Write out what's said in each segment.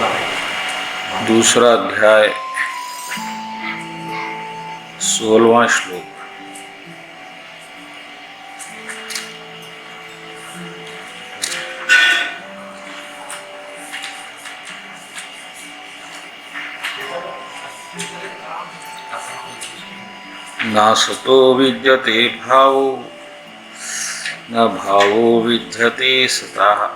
दूसरा अध्याय 16वां श्लोक। न सतो विद्यते भावो न भावो विद्यते सतः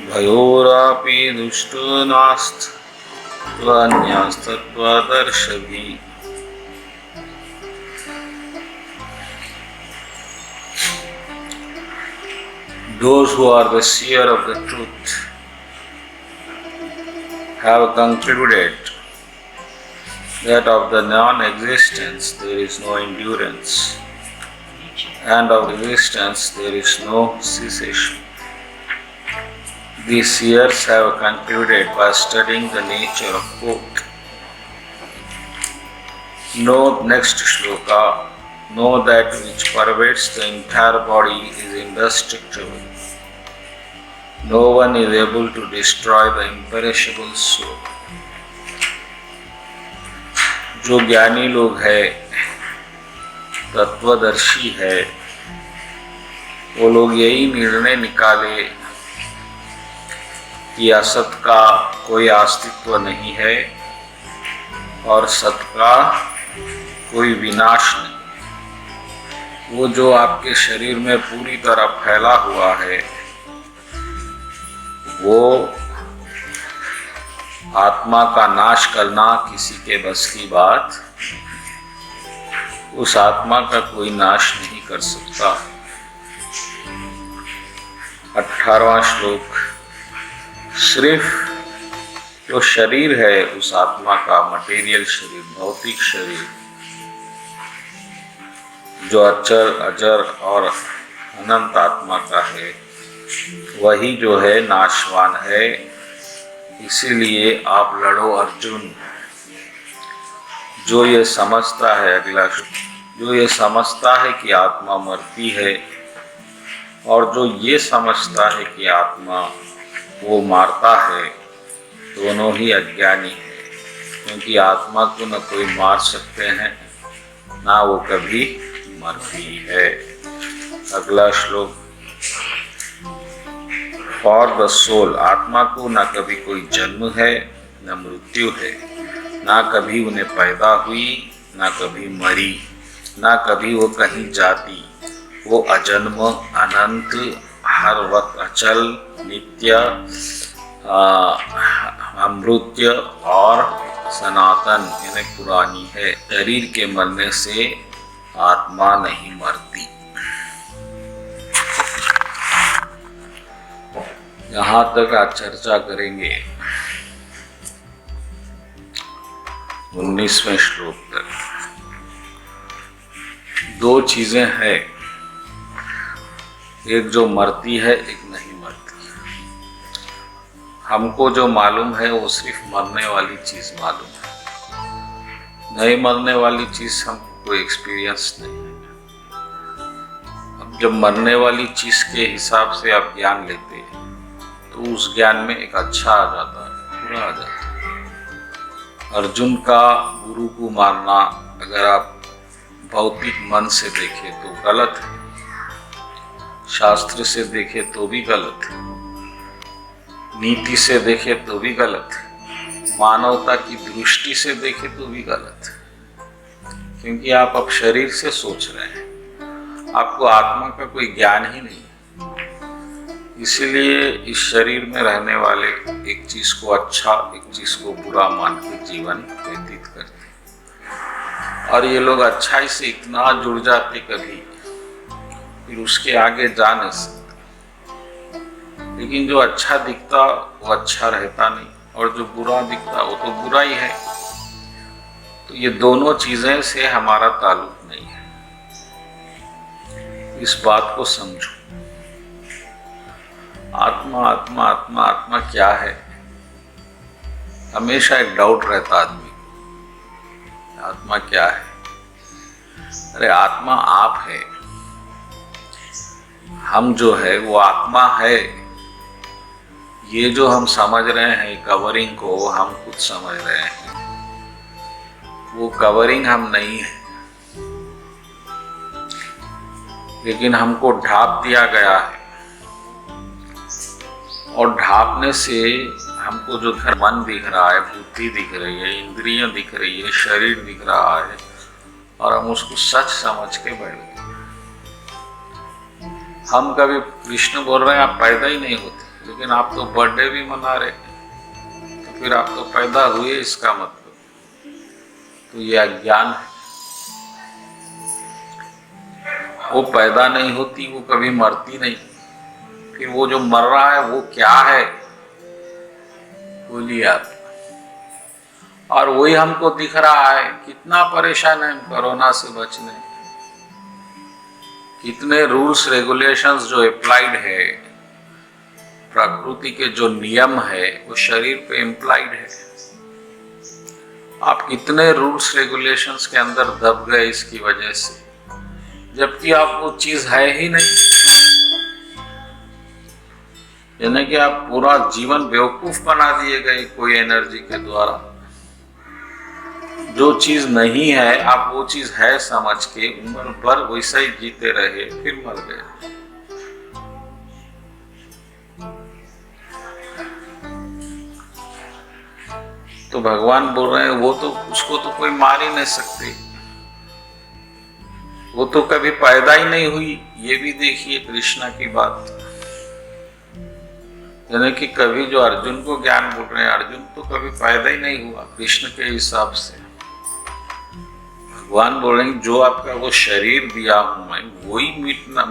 भयोरापि दुष्टो नास्त्यन्यस्तत्त्वदर्शिभिः। Those who are the seer of the truth have concluded that of the non-existence there is no endurance, and of existence there is no cessation. These seers have concluded by studying the nature of both. Know next shloka, know that which pervades the entire body is indestructible. No one is able to destroy the imperishable soul. जो ज्ञानी लोग है, तत्वदर्शी है, वो लोग यही निर्णय निकाले कि असत का कोई अस्तित्व नहीं है और सत का कोई विनाश नहीं। वो जो आपके शरीर में पूरी तरह फैला हुआ है, वो आत्मा का नाश करना किसी के बस की बात, उस आत्मा का कोई नाश नहीं कर सकता। 18वां श्लोक। सिर्फ जो शरीर है उस आत्मा का, मटेरियल शरीर, भौतिक शरीर, जो अचर अजर और अनंत आत्मा का है, वही जो है नाशवान है। इसीलिए आप लड़ो अर्जुन। जो ये समझता है, अगला जो ये समझता है कि आत्मा मरती है और जो ये समझता है कि आत्मा वो मारता है, दोनों ही अज्ञानी है, क्योंकि आत्मा को न कोई मार सकते हैं ना वो कभी मरती है। अगला श्लोक। फॉर द सोल, आत्मा को न कभी कोई जन्म है न मृत्यु है, ना कभी उन्हें पैदा हुई ना कभी मरी, ना कभी वो कहीं जाती। वो अजन्म, अनंत, हर वक्त अचल, नित्य, अमृत्य और सनातन, यानी पुरानी है। शरीर के मरने से आत्मा नहीं मरती। यहाँ तक आज चर्चा करेंगे 19वें श्लोक तक। दो चीजें हैं, एक जो मरती है, एक नहीं मरती। हमको जो मालूम है वो सिर्फ मरने वाली चीज मालूम है, नहीं मरने वाली चीज हमको कोई एक्सपीरियंस नहीं है। अब जब मरने वाली चीज के हिसाब से आप ज्ञान लेते हैं तो उस ज्ञान में एक अच्छा आ जाता है, बुरा आ जाता है। अर्जुन का गुरु को मारना अगर आप भौतिक मन से देखें तो गलत है, शास्त्र से देखे तो भी गलत है, नीति से देखे तो भी गलत है, मानवता की दृष्टि से देखे तो भी गलत है। क्योंकि आप अब शरीर से सोच रहे हैं, आपको आत्मा का कोई ज्ञान ही नहीं। इसीलिए इस शरीर में रहने वाले एक चीज को अच्छा, एक चीज को बुरा मान के जीवन व्यतीत करते हैं। और ये लोग अच्छाई से इतना जुड़ जाते कभी, फिर उसके आगे जा नहीं सकते। लेकिन जो अच्छा दिखता वो अच्छा रहता नहीं, और जो बुरा दिखता वो तो बुरा ही है। तो ये दोनों चीजें से हमारा ताल्लुक नहीं है, इस बात को समझो। आत्मा आत्मा आत्मा आत्मा क्या है? हमेशा एक डाउट रहता आदमी को, आत्मा क्या है? अरे आत्मा आप है, हम जो है वो आत्मा है। ये जो हम समझ रहे हैं कवरिंग को हम खुद समझ रहे हैं, वो कवरिंग हम नहीं है, लेकिन हमको ढाप दिया गया है। और ढापने से हमको जो मन दिख रहा है, बुद्धि दिख रही है, इंद्रियां दिख रही है, शरीर दिख रहा है, और हम उसको सच समझ के बैठ गए। हम कभी कृष्ण बोल रहे हैं आप पैदा ही नहीं होते, लेकिन आप तो बर्थडे भी मना रहे, तो फिर आप तो पैदा हुए इसका मतलब, तो ये अज्ञान है। वो पैदा नहीं होती, वो कभी मरती नहीं, फिर वो जो मर रहा है वो क्या है बोलिए आप। और वही हमको दिख रहा है, कितना परेशान है कोरोना से बचने, कितने रूल्स रेगुलेशंस जो अप्लाइड है, प्रकृति के जो नियम है वो शरीर पे इम्प्लाइड है। आप कितने रूल्स रेगुलेशंस के अंदर दब गए इसकी वजह से, जबकि आप वो चीज है ही नहीं। यानी कि आप पूरा जीवन बेवकूफ बना दिए गए कोई एनर्जी के द्वारा। जो चीज नहीं है आप वो चीज है समझ के उम्र भर वैसा ही जीते रहे, फिर मर गए। तो भगवान बोल रहे हैं वो तो उसको तो कोई मार ही नहीं सकते, वो तो कभी पैदा ही नहीं हुई। ये भी देखिए कृष्णा की बात, यानी कि कभी जो अर्जुन को ज्ञान बोल रहे हैं, अर्जुन तो कभी पैदा ही नहीं हुआ कृष्ण के हिसाब से। भगवान बोल रहे हैं जो आपका वो शरीर दिया हूं मैं वही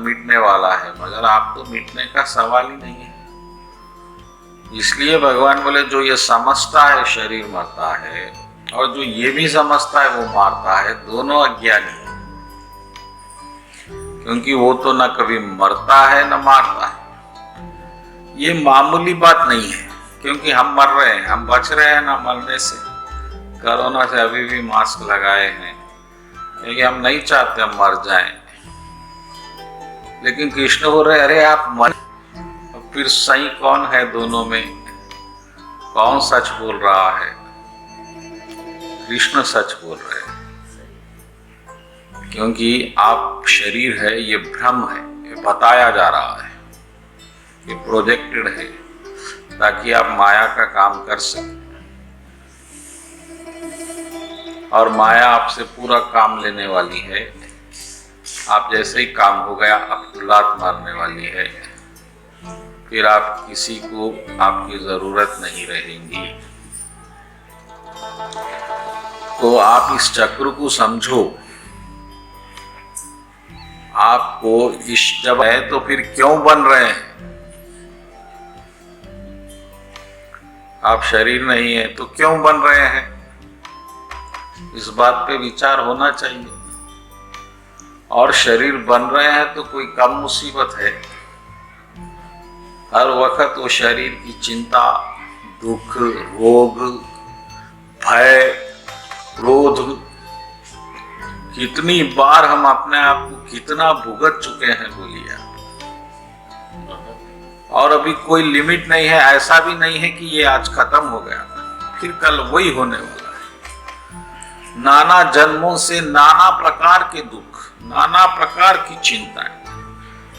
मिटने वाला है, मगर आप तो मिटने का सवाल ही नहीं है। इसलिए भगवान बोले जो ये समझता है शरीर मरता है, और जो ये भी समझता है वो मारता है, दोनों अज्ञानी है। क्योंकि वो तो ना कभी मरता है ना मारता है। ये मामूली बात नहीं है, क्योंकि हम मर रहे हैं, हम बच रहे हैं ना मरने से। कोरोना से अभी भी मास्क लगाए हैं, क्योंकि हम नहीं चाहते हम मर जाएं। लेकिन कृष्ण बोल रहे अरे आप मर, फिर सही कौन है दोनों में, कौन सच बोल रहा है? कृष्ण सच बोल रहे हैं, क्योंकि आप शरीर है ये भ्रम है, ये बताया जा रहा है, ये प्रोजेक्टेड है ताकि आप माया का काम कर सकें। और माया आपसे पूरा काम लेने वाली है। आप जैसे ही काम हो गया आपको लात मारने वाली है, फिर आप किसी को आपकी जरूरत नहीं रहेगी। तो आप इस चक्र को समझो। आपको इस जब है तो फिर क्यों बन रहे हैं? आप शरीर नहीं है तो क्यों बन रहे हैं? इस बात पे विचार होना चाहिए। और शरीर बन रहे हैं तो कोई कम मुसीबत है? हर वक्त वो शरीर की चिंता, दुख, रोग, भय, क्रोध, कितनी बार हम अपने आप को कितना भुगत चुके हैं बोलिए। और अभी कोई लिमिट नहीं है, ऐसा भी नहीं है कि ये आज खत्म हो गया फिर कल वही होने वाला है। नाना जन्मों से नाना प्रकार के दुख, नाना प्रकार की चिंताएं,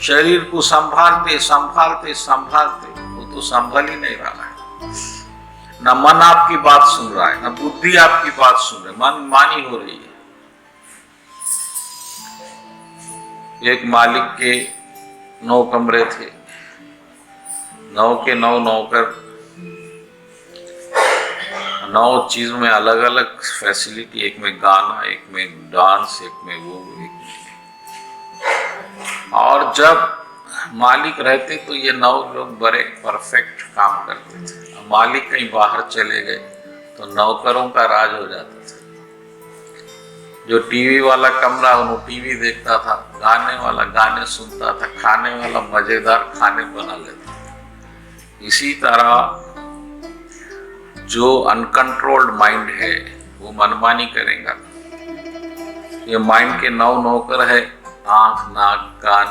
शरीर को संभालते संभालते संभालते वो तो संभल ही नहीं रहा है। न मन आपकी बात सुन रहा है, न बुद्धि आपकी बात सुन रही, मन मानी हो रही है। एक मालिक के 9 कमरे थे, 9 के 9 नौकर, 9 चीज में अलग अलग फैसिलिटी, एक में गाना, एक में डांस, एक में वो, एक में। और जब मालिक रहते तो ये 9 लोग बड़े परफेक्ट काम करते थे। मालिक कहीं बाहर चले गए तो नौकरों का राज हो जाता था। जो टीवी वाला कमरा वो टीवी देखता था, गाने वाला गाने सुनता था, खाने वाला मजेदार खाने बना लेता था। इसी तरह जो अनकंट्रोल्ड माइंड है वो मनमानी करेगा। ये माइंड के 9 नौकर है, आंख, नाक, कान।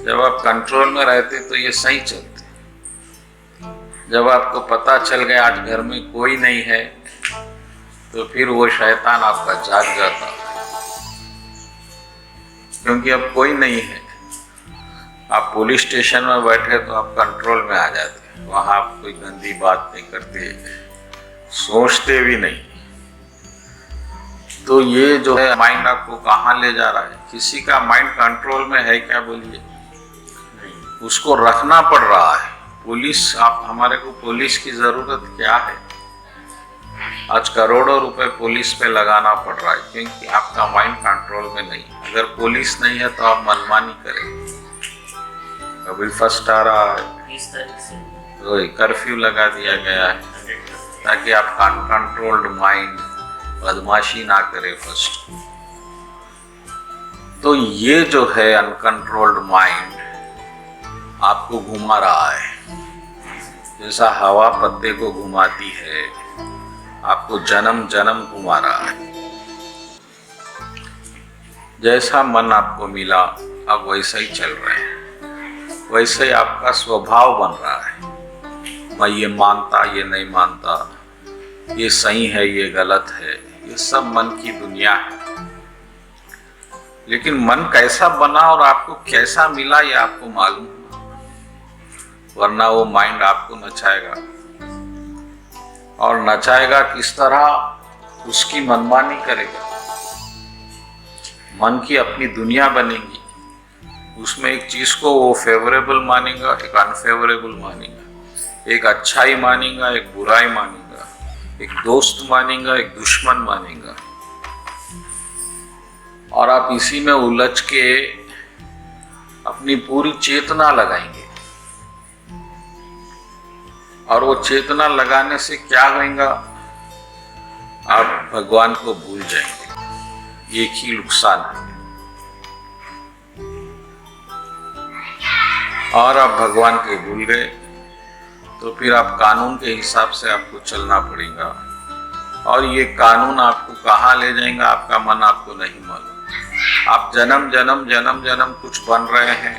जब आप कंट्रोल में रहते तो ये सही चलते, जब आपको पता चल गया आज घर में कोई नहीं है, तो फिर वो शैतान आपका जाग जाता है, क्योंकि अब कोई नहीं है। आप पुलिस स्टेशन में बैठे तो आप कंट्रोल में आ जाते, वहां आप कोई गंदी बात नहीं करते, सोचते भी नहीं। तो ये जो है माइंड आपको कहाँ ले जा रहा है? किसी का माइंड कंट्रोल में है क्या? बोलिए, उसको रखना पड़ रहा है। पुलिस, आप हमारे को पुलिस की जरूरत क्या है? आज करोड़ों रुपए पुलिस पे लगाना पड़ रहा है, क्योंकि आपका माइंड कंट्रोल में नहीं। अगर पुलिस नहीं है तो आप मनमानी करेंगे। कभी फर्स्ट आ रहा है, इस तरह से तो कर्फ्यू लगा दिया गया है ताकि आपका अनकंट्रोल्ड माइंड बदमाशी ना करे फर्स्ट। तो ये जो है अनकंट्रोल्ड माइंड आपको घुमा रहा है, जैसा हवा पत्ते को घुमाती है, आपको जन्म जन्म घुमा रहा है। जैसा मन आपको मिला आप वैसा ही चल रहे हैं, वैसे ही आपका स्वभाव बन रहा है। मैं ये मानता, ये नहीं मानता, ये सही है, ये गलत है, ये सब मन की दुनिया है। लेकिन मन कैसा बना और आपको कैसा मिला ये आपको मालूम, वरना वो माइंड आपको नचाएगा। और नचाएगा किस तरह? उसकी मनमानी करेगा। मन की अपनी दुनिया बनेगी, उसमें एक चीज को वो फेवरेबल मानेगा, एक अनफेवरेबल मानेगा, एक अच्छाई मानेगा, एक बुराई मानेगा, एक दोस्त मानेगा, एक दुश्मन मानेगा। और आप इसी में उलझ के अपनी पूरी चेतना लगाएंगे, और वो चेतना लगाने से क्या होगा? आप भगवान को भूल जाएंगे। एक ही नुकसान है। और आप भगवान को भूल गए तो फिर आप कानून के हिसाब से आपको चलना पड़ेगा, और ये कानून आपको कहाँ ले जाएगा आपका मन आपको नहीं मालूम। आप जन्म जन्म जन्म जन्म कुछ बन रहे हैं,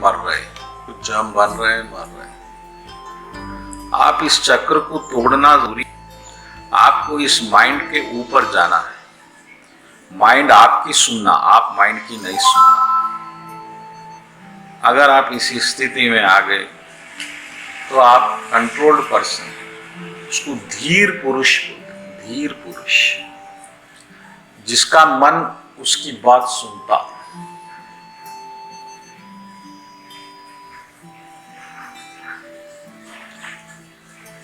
मर रहे, कुछ हम बन रहे हैं, मर रहे। आप इस चक्र को तोड़ना जरूरी। आपको इस माइंड के ऊपर जाना है। माइंड आपकी सुनना, आप माइंड की नहीं सुनना। अगर आप इस स्थिति में आ गए तो आप कंट्रोल्ड पर्सन, उसको धीर पुरुष बोलते हैं। धीर पुरुष, जिसका मन उसकी बात सुनता।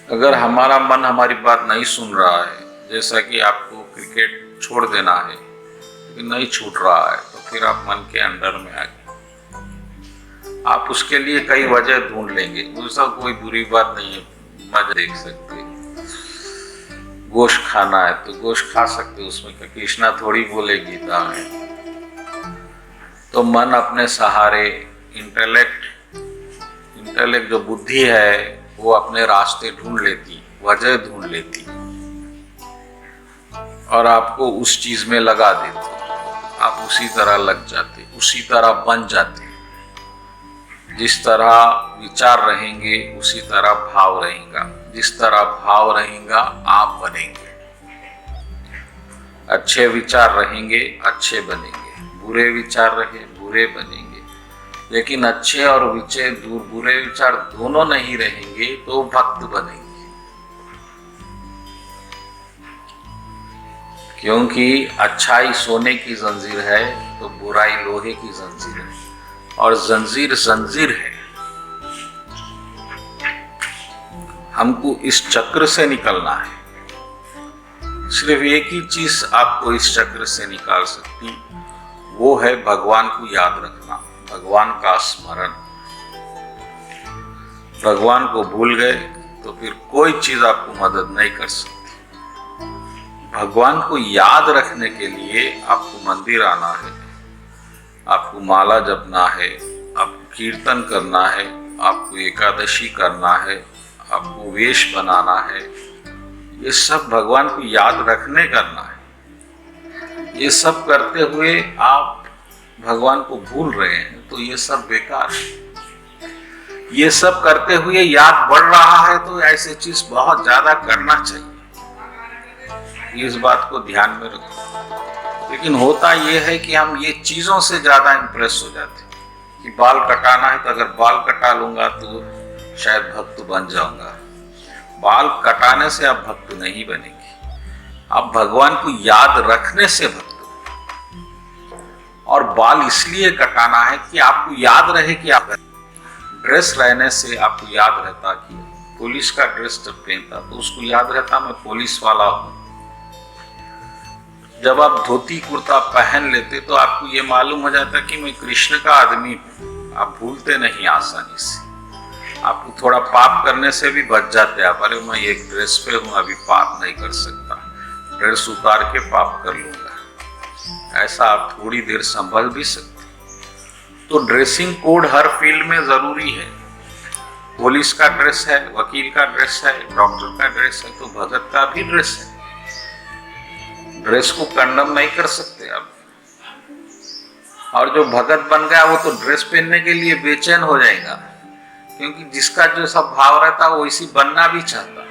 अगर हमारा मन हमारी बात नहीं सुन रहा है, जैसा कि आपको क्रिकेट छोड़ देना है लेकिन नहीं छूट रहा है, तो फिर आप मन के अंडर में आ गए। आप उसके लिए कई वजह ढूंढ लेंगे, उसका कोई बुरी बात नहीं है, मजा देख सकते। गोश्त खाना है तो गोश्त खा सकते, उसमें कृष्णा थोड़ी बोले गीता में। तो मन अपने सहारे, इंटेलेक्ट जो बुद्धि है वो अपने रास्ते ढूंढ लेती, वजह ढूंढ लेती, और आपको उस चीज में लगा देती। आप उसी तरह लग जाते, उसी तरह बन जाते। जिस तरह विचार रहेंगे उसी तरह भाव रहेगा, जिस तरह भाव रहेगा आप बनेंगे। अच्छे विचार रहेंगे, अच्छे बनेंगे। बुरे विचार रहे, बुरे बनेंगे। लेकिन अच्छे और बुरे विचार दोनों नहीं रहेंगे तो भक्त बनेंगे। क्योंकि अच्छाई सोने की जंजीर है तो बुराई लोहे की जंजीर है, और जंजीर जंजीर है। हमको इस चक्र से निकलना है। सिर्फ एक ही चीज आपको इस चक्र से निकाल सकती, वो है भगवान को याद रखना, भगवान का स्मरण। भगवान को भूल गए तो फिर कोई चीज आपको मदद नहीं कर सकती। भगवान को याद रखने के लिए आपको मंदिर आना है, आपको माला जपना है, आपको कीर्तन करना है, आपको एकादशी करना है, आपको वेश बनाना है। ये सब भगवान को याद रखने करना है। ये सब करते हुए आप भगवान को भूल रहे हैं तो ये सब बेकार है। ये सब करते हुए याद बढ़ रहा है तो ऐसी चीज बहुत ज्यादा करना चाहिए, इस बात को ध्यान में रखो। लेकिन होता ये है कि हम ये चीजों से ज्यादा इंप्रेस हो जाते हैं कि बाल कटाना है तो अगर बाल कटा लूंगा तो शायद भक्त बन जाऊंगा। बाल कटाने से आप भक्त नहीं बनेंगे, आप भगवान को याद रखने से भक्त बनेंगे। और बाल इसलिए कटाना है कि आपको याद रहे कि आप ड्रेस रहने से आपको याद रहता कि पुलिस का ड्रेस जब पहनता तो उसको याद रहता मैं पुलिस वाला हूं। जब आप धोती कुर्ता पहन लेते तो आपको ये मालूम हो जाता कि मैं कृष्ण का आदमी हूं। आप भूलते नहीं आसानी से, आपको थोड़ा पाप करने से भी बच जाते आप। अरे मैं एक ड्रेस पे हूं, अभी पाप नहीं कर सकता, ड्रेस उतार के पाप कर लूंगा, ऐसा आप थोड़ी देर संभल भी सकते। तो ड्रेसिंग कोड हर फील्ड में जरूरी है। पुलिस का ड्रेस है, वकील का ड्रेस है, डॉक्टर का ड्रेस है, तो भगत का भी ड्रेस है। ड्रेस को कंडम नहीं कर सकते आप। और जो भगत बन गया वो तो ड्रेस पहनने के लिए बेचैन हो जाएगा, क्योंकि जिसका जो सब भाव रहता है वो इसी बनना भी चाहता है।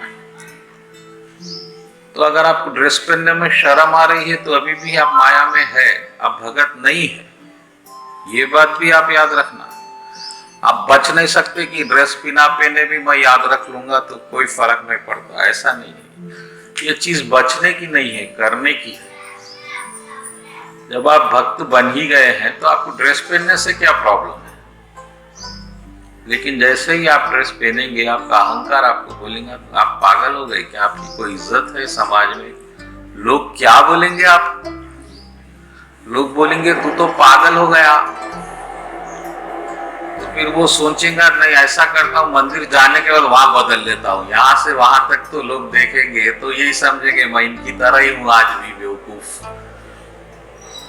तो अगर आपको ड्रेस पहनने में शर्म आ रही है तो अभी भी आप माया में है, आप भगत नहीं है। ये बात भी आप याद रखना। आप बच नहीं सकते कि ड्रेस बिना पहने भी मैं याद रख लूंगा तो कोई फर्क नहीं पड़ता, ऐसा नहीं है। ये चीज बचने की नहीं है, करने की है। जब आप भक्त बन ही गए हैं तो आपको ड्रेस पहनने से क्या प्रॉब्लम है। लेकिन जैसे ही आप ड्रेस पहनेंगे आपका अहंकार आपको बोलेगा तो आप पागल हो गए, क्या आपकी कोई इज्जत है समाज में? लोग क्या बोलेंगे? आप लोग बोलेंगे तू तो पागल हो गया। तो फिर वो सोचेगा नहीं ऐसा करता हूँ, मंदिर जाने के बाद वहां बदल लेता हूँ, यहाँ से वहां तक तो लोग देखेंगे तो यही समझेंगे मैं इनकी तरह ही हूँ आज भी बेवकूफ।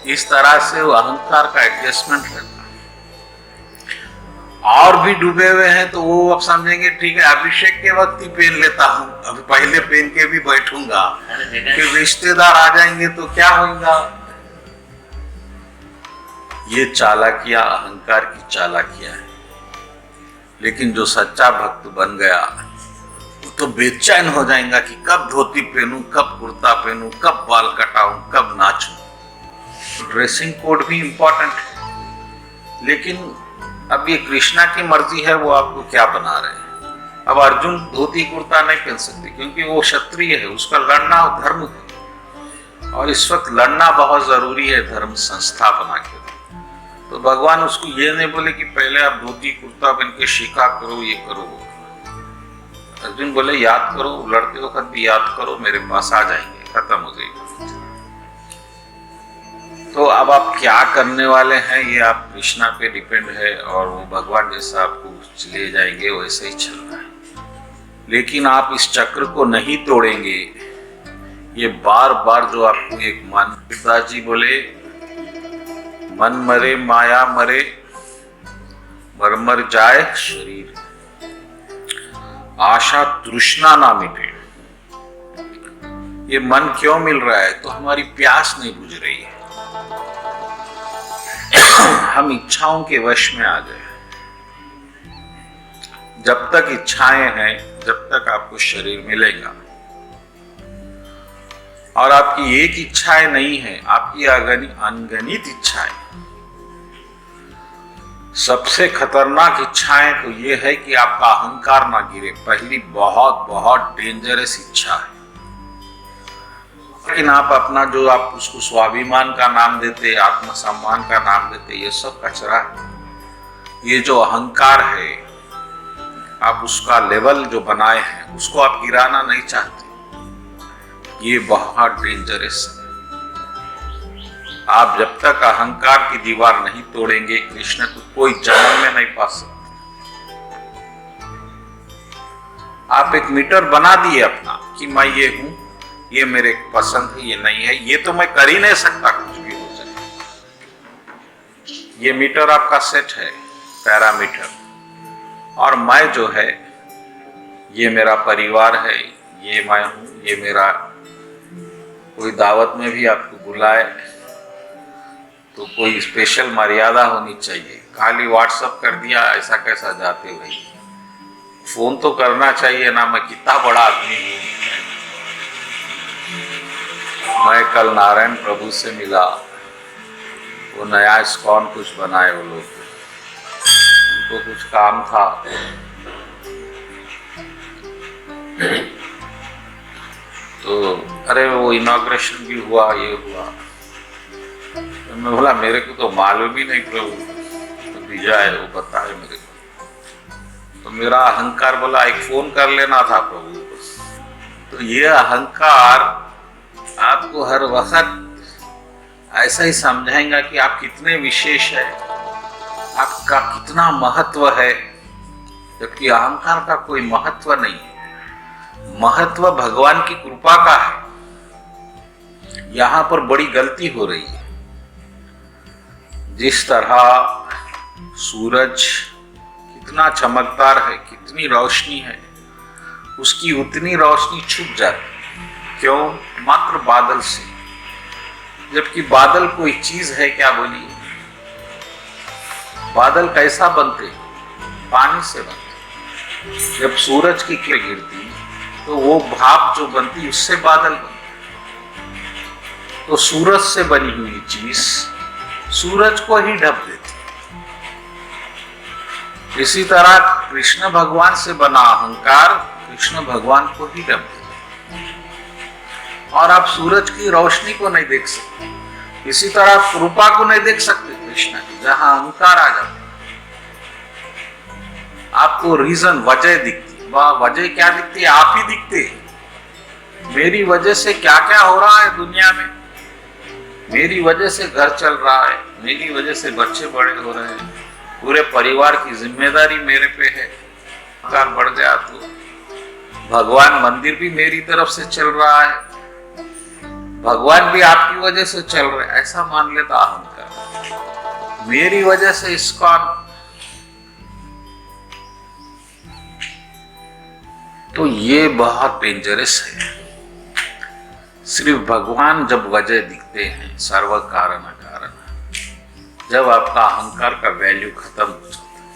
इस तरह से वो अहंकार का एडजस्टमेंट रहता है। और भी डूबे हुए हैं तो वो अब समझेंगे ठीक है अभिषेक के वक्त ही पहन लेता हूँ, अभी पहले पहन के भी बैठूंगा, फिर रिश्तेदार आ जाएंगे तो क्या होगा। ये चालाकियां अहंकार की चालाकियां है। लेकिन जो सच्चा भक्त बन गया वो तो बेचैन हो जाएगा कि कब धोती पहनूं, कब कुर्ता पहनूं, कब बाल कटाऊं, कब नाचूं। ड्रेसिंग कोड भी इंपॉर्टेंट है, लेकिन अब ये कृष्णा की मर्जी है वो आपको क्या बना रहे हैं। अब अर्जुन धोती कुर्ता नहीं पहन सकते क्योंकि वो क्षत्रिय है, उसका लड़ना धर्म है और इस वक्त लड़ना बहुत जरूरी है धर्म संस्थापना के लिए। तो भगवान उसको ये नहीं बोले कि पहले आप धोती कुर्ता पहन के शिखा करो, ये करो। अर्जुन बोले याद करो, लड़ते वक्त भी याद करो, मेरे पास आ जाएंगे, खत्म हो जाएगा। तो अब आप क्या करने वाले हैं ये आप कृष्णा पे डिपेंड है, और वो भगवान जैसा आपको ले जाएंगे वैसे ही चलना है। लेकिन आप इस चक्र को नहीं तोड़ेंगे। ये बार बार जो आपको एक मन, पिताजी बोले मन मरे माया मरे, मर मर जाए शरीर, आशा तृष्णा ना मिटे। ये मन क्यों मिल रहा है? तो हमारी प्यास नहीं बुझ रही है, हम इच्छाओं के वश में आ गए। जब तक इच्छाएं हैं जब तक आपको शरीर मिलेगा, और आपकी एक इच्छाएं नहीं है, आपकी अनगणित इच्छाएं। सबसे खतरनाक इच्छाएं तो ये है कि आपका अहंकार ना गिरे, पहली बहुत बहुत डेंजरस इच्छा है। लेकिन आप अपना जो आप उसको स्वाभिमान का नाम देते, आत्मसम्मान का नाम देते, ये सब कचरा है। ये जो अहंकार है आप उसका लेवल जो बनाए हैं उसको आप गिराना नहीं चाहते, ये बहुत डेंजरस है। आप जब तक अहंकार की दीवार नहीं तोड़ेंगे कृष्ण को कोई जन्म में नहीं पा सकते। आप एक मीटर बना दिए अपना कि मैं ये हूं, ये मेरे पसंद है, ये नहीं है, ये तो मैं कर ही नहीं सकता, कुछ भी हो जाए। ये मीटर आपका सेट है, पैरामीटर। और मैं जो है ये मेरा परिवार है, ये मैं हूं, ये मेरा। कोई दावत में भी आपको बुलाए तो कोई स्पेशल मर्यादा होनी चाहिए। खाली व्हाट्सएप कर दिया ऐसा कैसा जाते भाई। फोन तो करना चाहिए ना, मैं कितना बड़ा आदमी हूँ। मैं कल नारायण प्रभु से मिला, वो नया इस्कॉन कुछ बनाए वो लोग, उनको कुछ काम था। तो अरे वो इनॉग्रेशन भी हुआ, ये हुआ। तो मैं बोला मेरे को तो मालूम ही नहीं प्रभु, तो भेजा है वो बताए मेरे को। तो मेरा अहंकार बोला एक फोन कर लेना था प्रभु। तो ये अहंकार आपको हर वक्त ऐसा ही समझाएगा कि आप कितने विशेष है, आपका कितना महत्व है, जबकि अहंकार का कोई महत्व नहीं है। महत्व भगवान की कृपा का है। यहां पर बड़ी गलती हो रही है। जिस तरह सूरज कितना चमकदार है, कितनी रोशनी है, उसकी उतनी रोशनी छुप जाती। क्यों? मात्र बादल से। जबकि बादल कोई चीज है क्या? बोलिए। बादल कैसा बनते? पानी से बनते। जब सूरज की किरण गिरती तो वो भाप जो बनती उससे बादल बनते। तो सूरज से बनी हुई चीज सूरज को ही ढक देती। इसी तरह कृष्ण भगवान से बना अहंकार कृष्ण भगवान को ही ढक देता। और आप सूरज की रोशनी को नहीं देख सकते, इसी तरह आप कृपा को नहीं देख सकते कृष्ण की, जहां अहंकार आ जाता। आपको रीजन, वजह दिखती। वह वजह क्या दिखती है? आप ही दिखते। मेरी वजह से क्या क्या हो रहा है दुनिया में, मेरी वजह से घर चल रहा है, मेरी वजह से बच्चे बड़े हो रहे हैं, पूरे परिवार की जिम्मेदारी मेरे पे है। अहंकार बढ़ गया तो भगवान मंदिर भी मेरी तरफ से चल रहा है, भगवान भी आपकी वजह से चल रहे, ऐसा मान लेता अहंकार। मेरी वजह से इस्कॉन, तो ये बहुत डेंजरस है। सिर्फ भगवान जब वजह दिखते हैं, सर्व कारण कारण, जब आपका अहंकार का वैल्यू खत्म हो जाता है,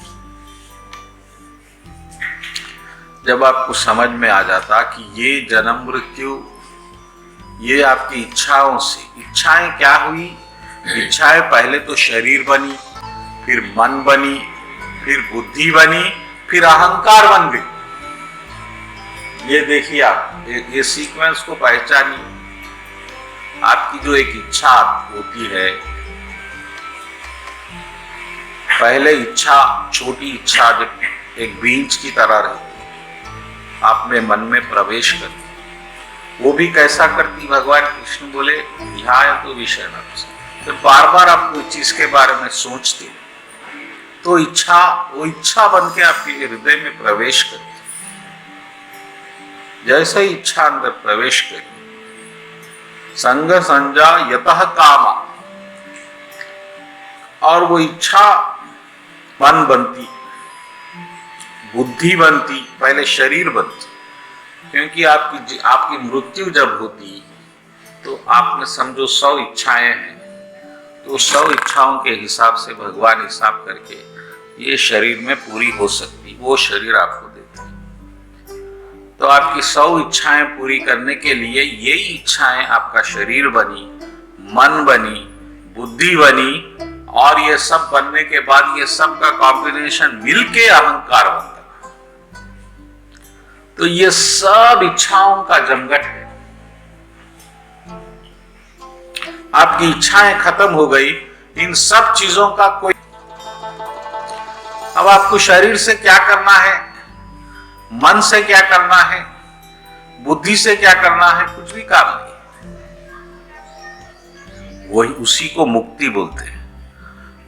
जब आपको समझ में आ जाता कि ये जन्म मृत्यु ये आपकी इच्छाओं से। इच्छाएं क्या हुई? इच्छाएं पहले तो शरीर बनी, फिर मन बनी, फिर बुद्धि बनी, फिर अहंकार बन गई। ये देखिए आप, ये सीक्वेंस को पहचानिए। आपकी जो एक इच्छा होती है, पहले इच्छा, छोटी इच्छा जब एक बीज की तरह रहती, आप में मन में प्रवेश करती। वो भी कैसा करती? भगवान कृष्ण बोले ध्यान तो विषय न। तो बार बार आप कोई चीज के बारे में सोचते तो इच्छा, वो इच्छा बन के आपके हृदय में प्रवेश करती। जैसे ही इच्छा अंदर प्रवेश करी, संग संजा यतः कामा, और वो इच्छा मन बनती, बुद्धि बनती, पहले शरीर बनती। क्योंकि आपकी मृत्यु जब होती तो आप में समझो 100 इच्छाएं हैं, तो 100 इच्छाओं के हिसाब से भगवान हिसाब करके ये शरीर में पूरी हो सकती, वो शरीर आपको देते हैं। तो आपकी 100 इच्छाएं पूरी करने के लिए यही इच्छाएं आपका शरीर बनी, मन बनी, बुद्धि बनी, और ये सब बनने के बाद ये सब का कॉम्बिनेशन मिलके अहंकार बनता। तो ये सब इच्छाओं का जमघट है। आपकी इच्छाएं खत्म हो गई, इन सब चीजों का कोई। अब आपको शरीर से क्या करना है, मन से क्या करना है, बुद्धि से क्या करना है, कुछ भी काम नहीं। वही उसी को मुक्ति बोलते हैं।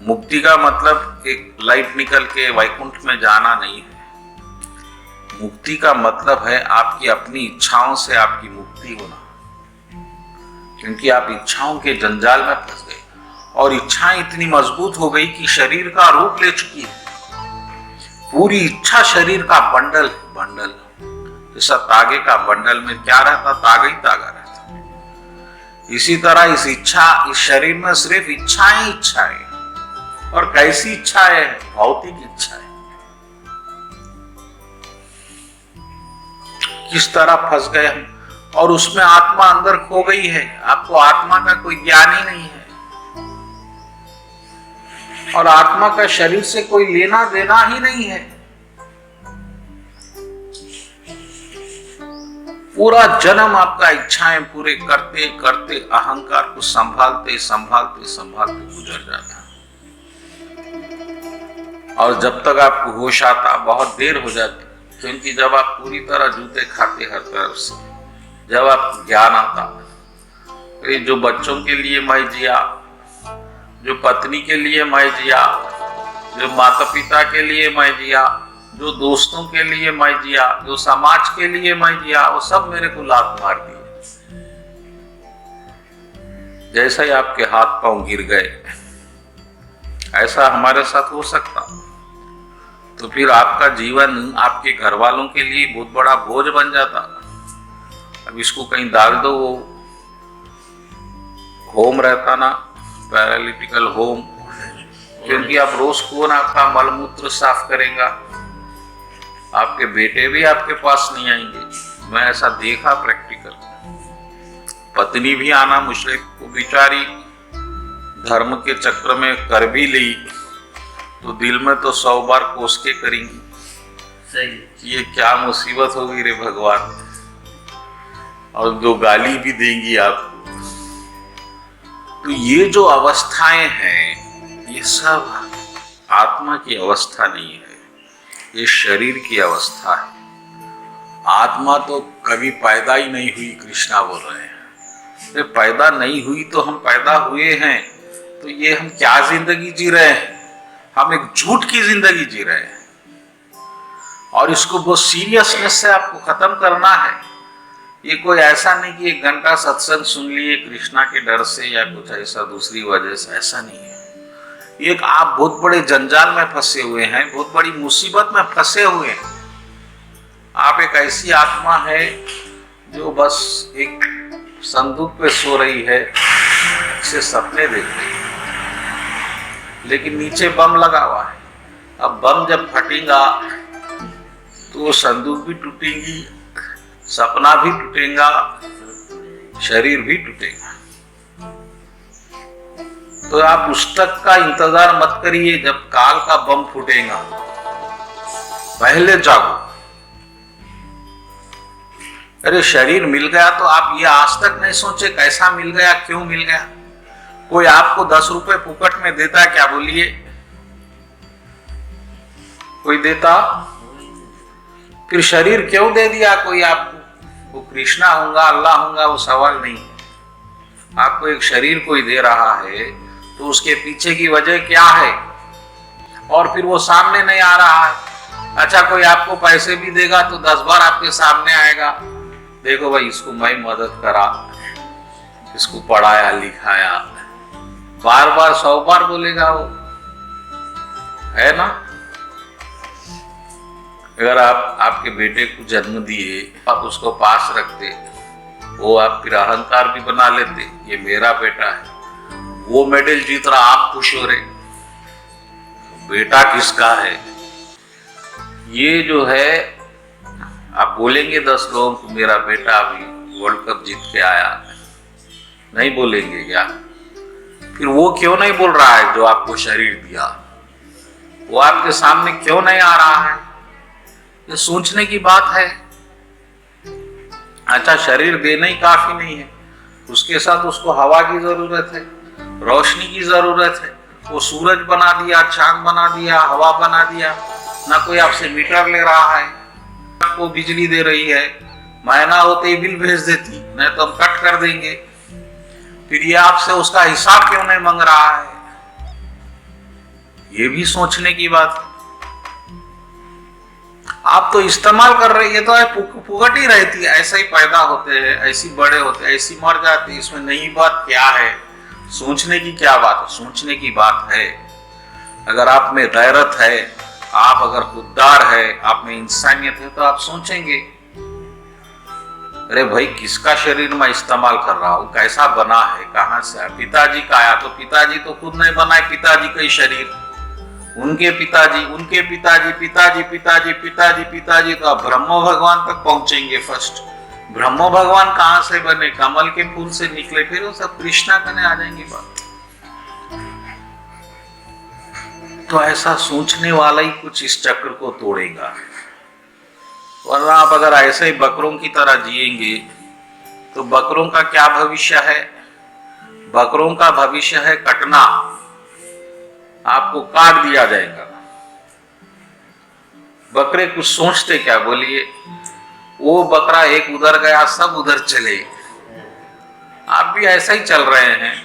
मुक्ति का मतलब एक लाइट निकल के वैकुंठ में जाना नहीं है। मुक्ति का मतलब है आपकी अपनी इच्छाओं से आपकी मुक्ति होना। क्योंकि आप इच्छाओं के जंजाल में फंस गए, और इच्छाएं इतनी मजबूत हो गई कि शरीर का रूप ले चुकी है। पूरी इच्छा शरीर का बंडल है, बंडल जैसा तागे का बंडल में क्या रहता? तागा ही तागा रहता। इसी तरह इस इच्छा, इस शरीर में सिर्फ इच्छाएं इच्छाएं, और कैसी इच्छाएं? भौतिक इच्छाएं। किस तरह फंस गए हम, और उसमें आत्मा अंदर खो गई है। आपको आत्मा का कोई ज्ञान ही नहीं है, और आत्मा का शरीर से कोई लेना देना ही नहीं है। पूरा जन्म आपका इच्छाएं पूरे करते करते अहंकार को संभालते संभालते संभालते गुजर जाता, और जब तक आपको होश आता बहुत देर हो जाती, क्योंकि जब आप पूरी तरह जूते खाते हर तरफ से, जब आप ज्ञान आता, ये जो बच्चों के लिए मैं जिया, जो पत्नी के लिए मैं जिया, जो माता पिता के लिए मैं जिया, जो दोस्तों के लिए मैं जिया, जो समाज के लिए मैं जिया, वो सब मेरे को लात मार दिए। जैसा ही आपके हाथ पांव गिर गए, ऐसा हमारे साथ हो सकता, तो फिर आपका जीवन आपके घर वालों के लिए बहुत बड़ा बोझ बन जाता। अब इसको कहीं डाल दो, वो होम रहता ना, पैरालिटिकल होम, क्योंकि आप रोज कौन आपका मलमूत्र साफ करेगा? आपके बेटे भी आपके पास नहीं आएंगे। मैं ऐसा देखा प्रैक्टिकल। पत्नी भी आना मुश्किल, वो बेचारी धर्म के चक्र में कर भी ली तो दिल में तो 100 बार कोस के करेंगी, सही कि ये क्या मुसीबत होगी रे भगवान, और दो गाली भी देंगी आपको। तो ये जो अवस्थाएं हैं, ये सब आत्मा की अवस्था नहीं है, ये शरीर की अवस्था है। आत्मा तो कभी पैदा ही नहीं हुई, कृष्णा बोल रहे हैं। पैदा नहीं हुई तो हम पैदा हुए हैं, तो ये हम क्या जिंदगी जी रहे हैं? हम एक झूठ की जिंदगी जी रहे हैं, और इसको बहुत सीरियसनेस से आपको खत्म करना है। ये कोई ऐसा नहीं कि 1 घंटा सत्संग सुन लिए कृष्णा के डर से या कुछ ऐसा दूसरी वजह से, ऐसा नहीं है। एक आप बहुत बड़े जंजाल में फंसे हुए हैं, बहुत बड़ी मुसीबत में फंसे हुए हैं। आप एक ऐसी आत्मा है जो बस एक संदूक पे सो रही है, से सपने देख रही है, लेकिन नीचे बम लगा हुआ है। अब बम जब फटेगा तो वो संदूक भी टूटेगी, सपना भी टूटेगा, शरीर भी टूटेगा। तो आप उस तक का इंतजार मत करिए जब काल का बम फूटेगा, पहले जागो। अरे शरीर मिल गया तो आप ये आज तक नहीं सोचे कैसा मिल गया, क्यों मिल गया? कोई आपको 10 रुपए फुकट में देता है क्या? बोलिए, कोई देता? फिर शरीर क्यों दे दिया कोई आपको? वो कृष्णा होगा, अल्लाह होगा, वो सवाल नहीं है। आपको एक शरीर कोई दे रहा है तो उसके पीछे की वजह क्या है, और फिर वो सामने नहीं आ रहा है। अच्छा, कोई आपको पैसे भी देगा तो 10 बार आपके सामने आएगा, देखो भाई इसको मैं मदद करा, इसको पढ़ाया लिखाया, बार बार 100 बार बोलेगा वो, है ना? अगर आप आपके बेटे को जन्म दिए, आप उसको पास रखते, वो आप फिर अहंकार भी बना लेते, ये मेरा बेटा है, वो मेडल जीत रहा, आप खुश हो रहे, बेटा किसका है? ये जो है, आप बोलेंगे 10 लोगों को मेरा बेटा अभी वर्ल्ड कप जीत के आया, नहीं बोलेंगे क्या? फिर वो क्यों नहीं बोल रहा है जो आपको शरीर दिया? वो आपके सामने क्यों नहीं आ रहा है? ये सोचने की बात है। अच्छा, शरीर देना ही काफी नहीं है, उसके साथ उसको हवा की जरूरत है, रोशनी की जरूरत है। वो सूरज बना दिया, चांद बना दिया, हवा बना दिया, ना कोई आपसे मीटर ले रहा है, आपको बिजली दे रही है, महीना होते ही बिल भेज देती, नहीं तो हम कट कर देंगे। फिर ये आपसे उसका हिसाब क्यों नहीं मांग रहा है? ये भी सोचने की बात है। आप तो इस्तेमाल कर रहे, ये तो फुकट ही रहती है, ऐसा ही पैदा होते हैं, ऐसी बड़े होते हैं, ऐसी मर जाते हैं। इसमें नई बात क्या है? सोचने की क्या बात है? सोचने की बात है, अगर आप में गैरत है, आप अगर खुददार है, आप में इंसानियत है, तो आप सोचेंगे अरे भाई किसका शरीर मैं इस्तेमाल कर रहा हूँ, कैसा बना है, कहाँ से? पिताजी का आया तो पिताजी तो खुद नहीं बनाए पिताजी का ही शरीर, उनके पिताजी, उनके पिताजी, पिताजी पिताजी पिताजी पिताजी, तो आप ब्रह्म भगवान तक पहुंचेंगे फर्स्ट। ब्रह्म भगवान कहां से बने? कमल के फूल से निकले, फिर वो सब कृष्णा करने आ जाएंगे बात। तो ऐसा सोचने वाला ही कुछ इस चक्र को तोड़ेगा, वरना आप अगर ऐसे ही बकरों की तरह जिएंगे तो बकरों का क्या भविष्य है? बकरों का भविष्य है कटना, आपको काट दिया जाएगा। बकरे कुछ सोचते क्या? बोलिए, वो बकरा एक उधर गया, सब उधर चले। आप भी ऐसा ही चल रहे हैं,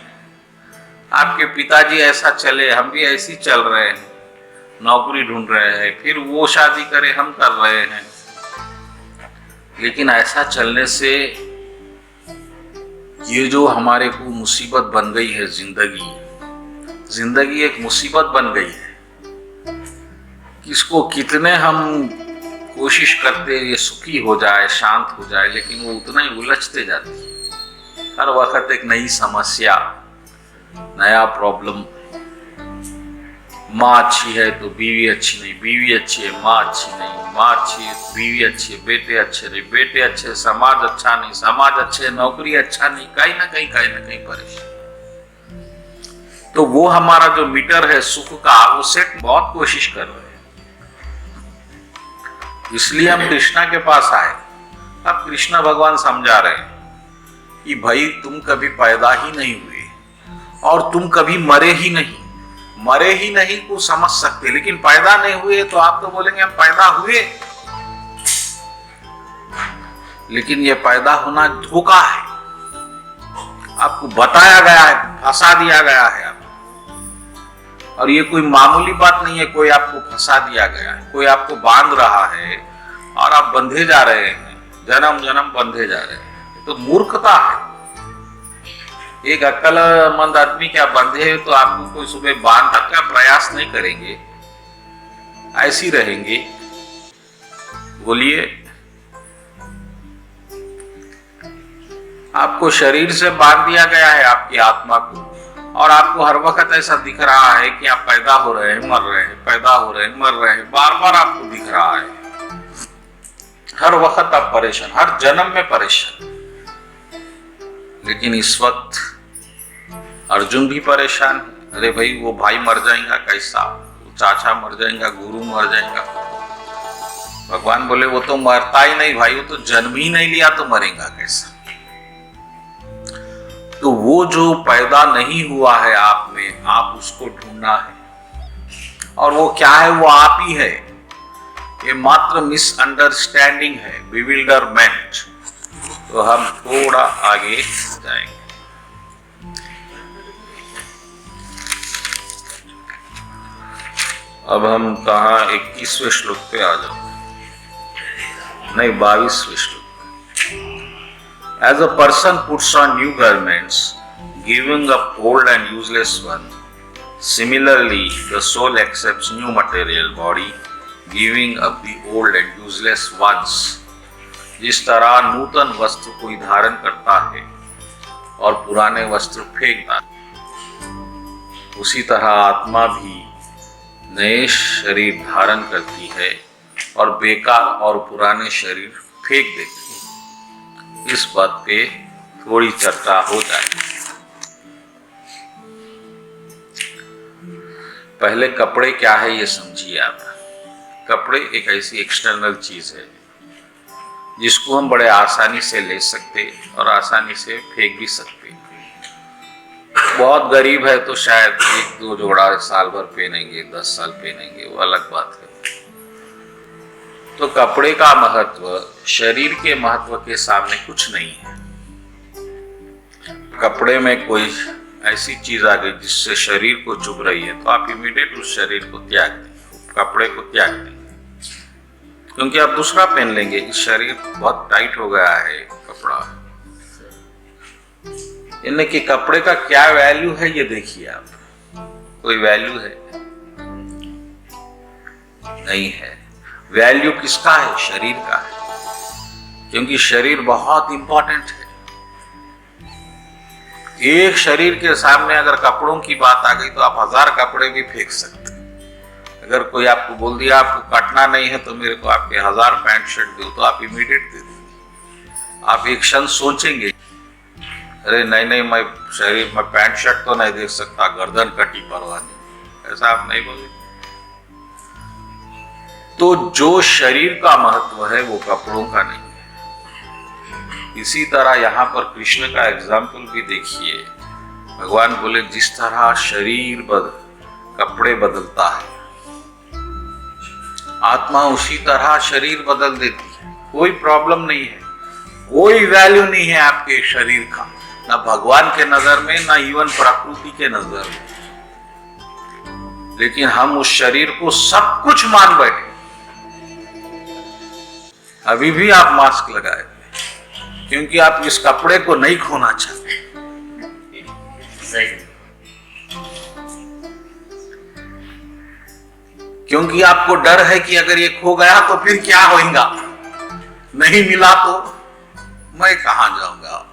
आपके पिताजी ऐसा चले, हम भी ऐसे ही चल रहे हैं, नौकरी ढूंढ रहे हैं, फिर वो शादी करे, हम कर रहे हैं। लेकिन ऐसा चलने से ये जो हमारे को मुसीबत बन गई है, जिंदगी एक मुसीबत बन गई है। किसको कितने हम कोशिश करते ये सुखी हो जाए, शांत हो जाए, लेकिन वो उतना ही उलझते जाती है। हर वक्त एक नई समस्या, नया प्रॉब्लम। माँ अच्छी है तो बीवी अच्छी नहीं, बीवी अच्छी है माँ अच्छी नहीं, माँ अच्छी है बीवी अच्छी है, बेटे अच्छे नहीं, बेटे अच्छे, समाज अच्छा नहीं, समाज अच्छे, नौकरी अच्छा नहीं, कहीं ना कहीं परेशान। तो वो हमारा जो मीटर है सुख का, वो सेट बहुत कोशिश कर रहे हैं। इसलिए हम कृष्णा के पास आए। अब कृष्णा भगवान समझा रहे हैं कि भाई तुम कभी पैदा ही नहीं हुए और तुम कभी मरे ही नहीं को समझ सकते, लेकिन पैदा नहीं हुए तो आप तो बोलेंगे हम पैदा हुए, लेकिन ये पैदा होना धोखा है। आपको बताया गया है, फंसा दिया गया है आपको। और ये कोई मामूली बात नहीं है, कोई आपको फंसा दिया गया है, कोई आपको बांध रहा है और आप बंधे जा रहे हैं, जन्म जन्म बंधे जा रहे हैं। तो मूर्खता है। एक अक्लमंद आदमी क्या बंधे तो आपको कोई सुबह बांधने का प्रयास नहीं करेंगे, ऐसी रहेंगे। बोलिए, आपको शरीर से बांध दिया गया है आपकी आत्मा को, और आपको हर वक्त ऐसा दिख रहा है कि आप पैदा हो रहे हैं, मर रहे हैं, पैदा हो रहे हैं, मर रहे हैं, बार बार आपको दिख रहा है। हर वक्त आप परेशान, हर जन्म में परेशान। लेकिन इस वक्त अर्जुन भी परेशान है। अरे भाई, वो भाई मर जाएगा कैसा, वो चाचा मर जाएगा, गुरु मर जाएगा। भगवान बोले वो तो मरता ही नहीं भाई, वो तो जन्म ही नहीं लिया तो मरेगा कैसा। तो वो जो पैदा नहीं हुआ है आप में, आप उसको ढूंढना है। और वो क्या है? वो आप ही है। ये मात्र मिसअंडरस्टैंडिंग है, बिविल्डरमेंट। तो हम थोड़ा आगे जाएंगे। अब हम कहा 21वें श्लोक पे आ जाओ, नहीं 22वें श्लोक। As a person puts on new garments, giving up old and useless one, similarly the soul accepts new material body, giving up the old and useless ones. जिस तरह नूतन वस्त्र कोई धारण करता है और पुराने वस्त्र फेंकता है, उसी तरह आत्मा भी नए शरीर धारण करती है और बेकार और पुराने शरीर फेंक देती है। इस बात पे थोड़ी चर्चा हो जाए। पहले कपड़े क्या है ये समझिए आप। कपड़े एक ऐसी एक्सटर्नल चीज है जिसको हम बड़े आसानी से ले सकते और आसानी से फेंक भी सकते। बहुत गरीब है तो शायद 1-2 जोड़ा साल भर पहनेंगे, 10 साल पहनेंगे, वो अलग बात है। तो कपड़े का महत्व शरीर के महत्व के सामने कुछ नहीं है। कपड़े में कोई ऐसी चीज आ गई जिससे शरीर को चुभ रही है तो आप इमीडिएट उस शरीर को त्याग दें, कपड़े को त्याग दें, क्योंकि आप दूसरा पहन लेंगे। इस शरीर बहुत टाइट हो गया है कपड़ा। इनमें कि कपड़े का क्या वैल्यू है ये देखिए आप। कोई वैल्यू है? नहीं है। वैल्यू किसका है? शरीर का है, क्योंकि शरीर बहुत इंपॉर्टेंट है। एक शरीर के सामने अगर कपड़ों की बात आ गई तो आप 1000 कपड़े भी फेंक सकते हैं, अगर कोई आपको बोल दिया आपको काटना नहीं है तो मेरे को आपके 1000 पैंट शर्ट दो, तो आप इमीडिएट दे देंगे। आप एक क्षण सोचेंगे, अरे नहीं नहीं, मैं शरीर में पैंट शर्ट तो नहीं दे सकता, गर्दन कटी परवाह नहीं, ऐसा आप नहीं बोलेंगे। तो जो शरीर का महत्व है वो कपड़ों का नहीं है। इसी तरह यहां पर कृष्ण का एग्जाम्पल भी देखिए। भगवान बोले जिस तरह शरीर कपड़े बदलता है, आत्मा उसी तरह शरीर बदल देती है। कोई प्रॉब्लम नहीं है, कोई वैल्यू नहीं है आपके शरीर का, ना भगवान के नजर में, ना इवन प्रकृति के नजर में। लेकिन हम उस शरीर को सब कुछ मान बैठे। अभी भी आप मास्क लगाए क्योंकि आप इस कपड़े को नहीं खोना चाहते। सही। क्योंकि आपको डर है कि अगर ये खो गया तो फिर क्या होगा, नहीं मिला तो मैं कहां जाऊंगा।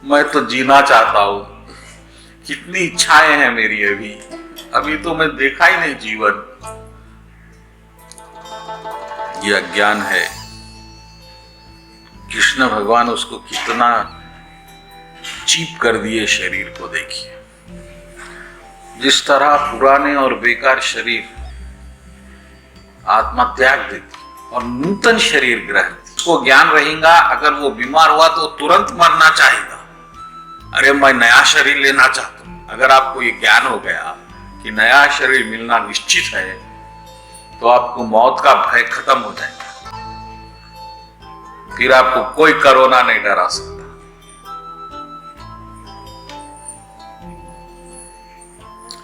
मैं तो जीना चाहता हूं, कितनी इच्छाएं हैं मेरी, अभी तो मैं देखा ही नहीं जीवन। ये अज्ञान है। कृष्ण भगवान उसको कितना चीप कर दिए शरीर को देखिए। जिस तरह पुराने और बेकार शरीर आत्मा त्याग देती और नूतन शरीर ग्रहण, उसको ज्ञान रहेगा, अगर वो बीमार हुआ तो तुरंत मरना चाहेगा, अरे मैं नया शरीर लेना चाहता हूं। अगर आपको ये ज्ञान हो गया कि नया शरीर मिलना निश्चित है, तो आपको मौत का भय खत्म हो जाएगा। फिर आपको कोई कोरोना नहीं डरा सकता।